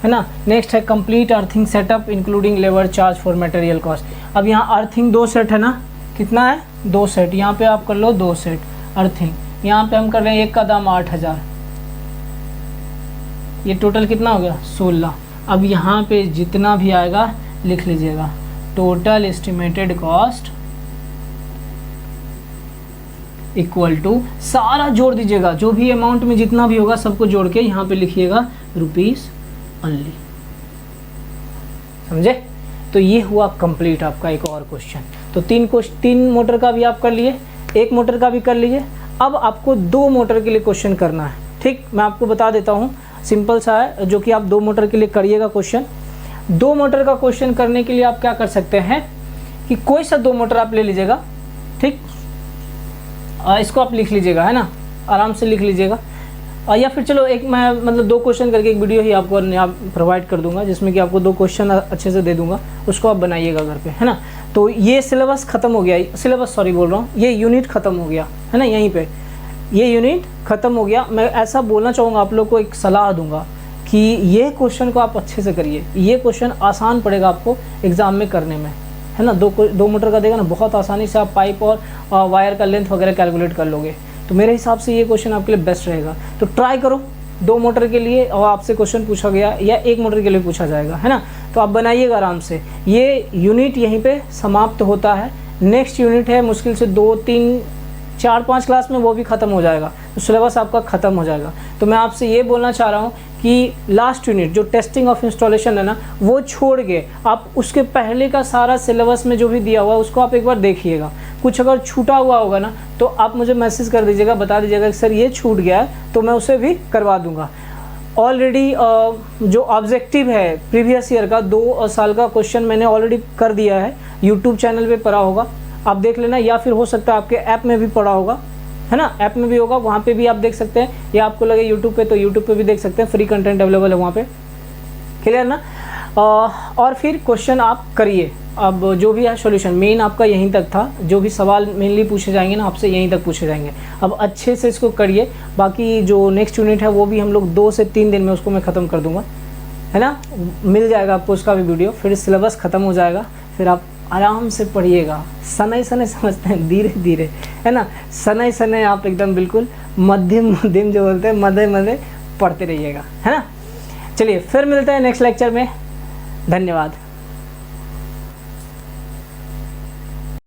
है ना। नेक्स्ट है complete earthing setup including labour charge for material cost. अब यहाँ अर्थिंग 2 सेट है ना, कितना है 2 सेट, यहाँ पे आप कर लो 2 सेट अर्थिंग, यहाँ पे हम कर रहे हैं एक का दाम 8000, ये टोटल कितना हो गया 16। अब यहाँ पे जितना भी आएगा लिख लीजिएगा, total estimated cost equal to, सारा जोड़ दीजिएगा, जो भी अमाउंट में जितना भी होगा सबको जोड़ के यहाँ पे लिखिएगा रुपीस ओनली, समझे। तो ये हुआ कंप्लीट आपका एक और क्वेश्चन। तो 3 मोटर का भी आप कर लिए, 1 मोटर का भी कर लीजिए। अब आपको 2 मोटर के लिए क्वेश्चन करना है, ठीक। मैं आपको बता देता हूँ, सिंपल सा है, जो कि आप 2 मोटर के लिए करिएगा क्वेश्चन। 2 मोटर का क्वेश्चन करने के लिए आप क्या कर सकते हैं कि कोई सा 2 मोटर आप ले लीजिएगा, ठीक। इसको आप लिख लीजिएगा, है ना, आराम से लिख लीजिएगा। या फिर चलो एक मैं मतलब 2 क्वेश्चन करके एक वीडियो ही आपको प्रोवाइड कर दूंगा, जिसमें कि आपको 2 क्वेश्चन अच्छे से दे दूंगा, उसको आप बनाइएगा घर पे, है ना। तो ये सिलेबस ख़त्म हो गया, सिलेबस सॉरी बोल रहा हूँ, ये यूनिट ख़त्म हो गया, है ना, यहीं पे ये यूनिट ख़त्म हो गया। मैं ऐसा बोलना चाहूँगा, आप लोग को एक सलाह दूंगा कि ये क्वेश्चन को आप अच्छे से करिए, ये क्वेश्चन आसान पड़ेगा आपको एग्ज़ाम में करने में, है ना। 2 मीटर का देगा ना, बहुत आसानी से आप पाइप और वायर का लेंथ वगैरह कैलकुलेट कर लोगे। तो मेरे हिसाब से ये क्वेश्चन आपके लिए बेस्ट रहेगा। तो ट्राई करो, 2 मोटर के लिए और आपसे क्वेश्चन पूछा गया या 1 मोटर के लिए पूछा जाएगा, है ना। तो आप बनाइएगा आराम से। ये यूनिट यहीं पे समाप्त होता है। नेक्स्ट यूनिट है मुश्किल से 2, 3, 4, 5 क्लास में, वो भी ख़त्म हो जाएगा, तो सिलेबस आपका ख़त्म हो जाएगा। तो मैं आपसे ये बोलना चाह रहा हूँ कि लास्ट यूनिट जो टेस्टिंग ऑफ इंस्टॉलेशन है ना, वो छोड़ के आप उसके पहले का सारा सिलेबस में जो भी दिया हुआ है उसको आप एक बार देखिएगा। कुछ अगर छूटा हुआ होगा ना तो आप मुझे मैसेज कर दीजिएगा, बता दीजिएगा कि सर ये छूट गया है, तो मैं उसे भी करवा दूंगा। ऑलरेडी जो ऑब्जेक्टिव है प्रीवियस ईयर का 2 साल का क्वेश्चन मैंने ऑलरेडी कर दिया है, यूट्यूब चैनल पे पड़ा होगा, आप देख लेना, या फिर हो सकता है आपके ऐप में भी पड़ा होगा, है ना, ऐप में भी होगा, वहाँ पे भी आप देख सकते हैं, या आपको लगे यूट्यूब पे तो यूट्यूब पे भी देख सकते हैं, फ्री कंटेंट अवेलेबल है वहाँ पे, क्लियर ना। और फिर क्वेश्चन आप करिए। अब जो भी है सॉल्यूशन मेन आपका यहीं तक था, जो भी सवाल मेनली पूछे जाएंगे ना आपसे यहीं तक पूछे जाएंगे। अब अच्छे से इसको करिए, बाकी जो नेक्स्ट यूनिट है वो भी हम लोग 2 से 3 दिन में उसको मैं ख़त्म कर दूँगा, है ना, मिल जाएगा आपको उसका भी वीडियो, फिर सिलेबस ख़त्म हो जाएगा, फिर आप आराम से पढ़िएगा, सनई सनई समझते हैं, धीरे धीरे, है ना, सनई सनई आप एकदम बिल्कुल मध्यम जो बोलते हैं मध्य पढ़ते रहिएगा, है ना। चलिए फिर मिलते हैं नेक्स्ट लेक्चर में, धन्यवाद।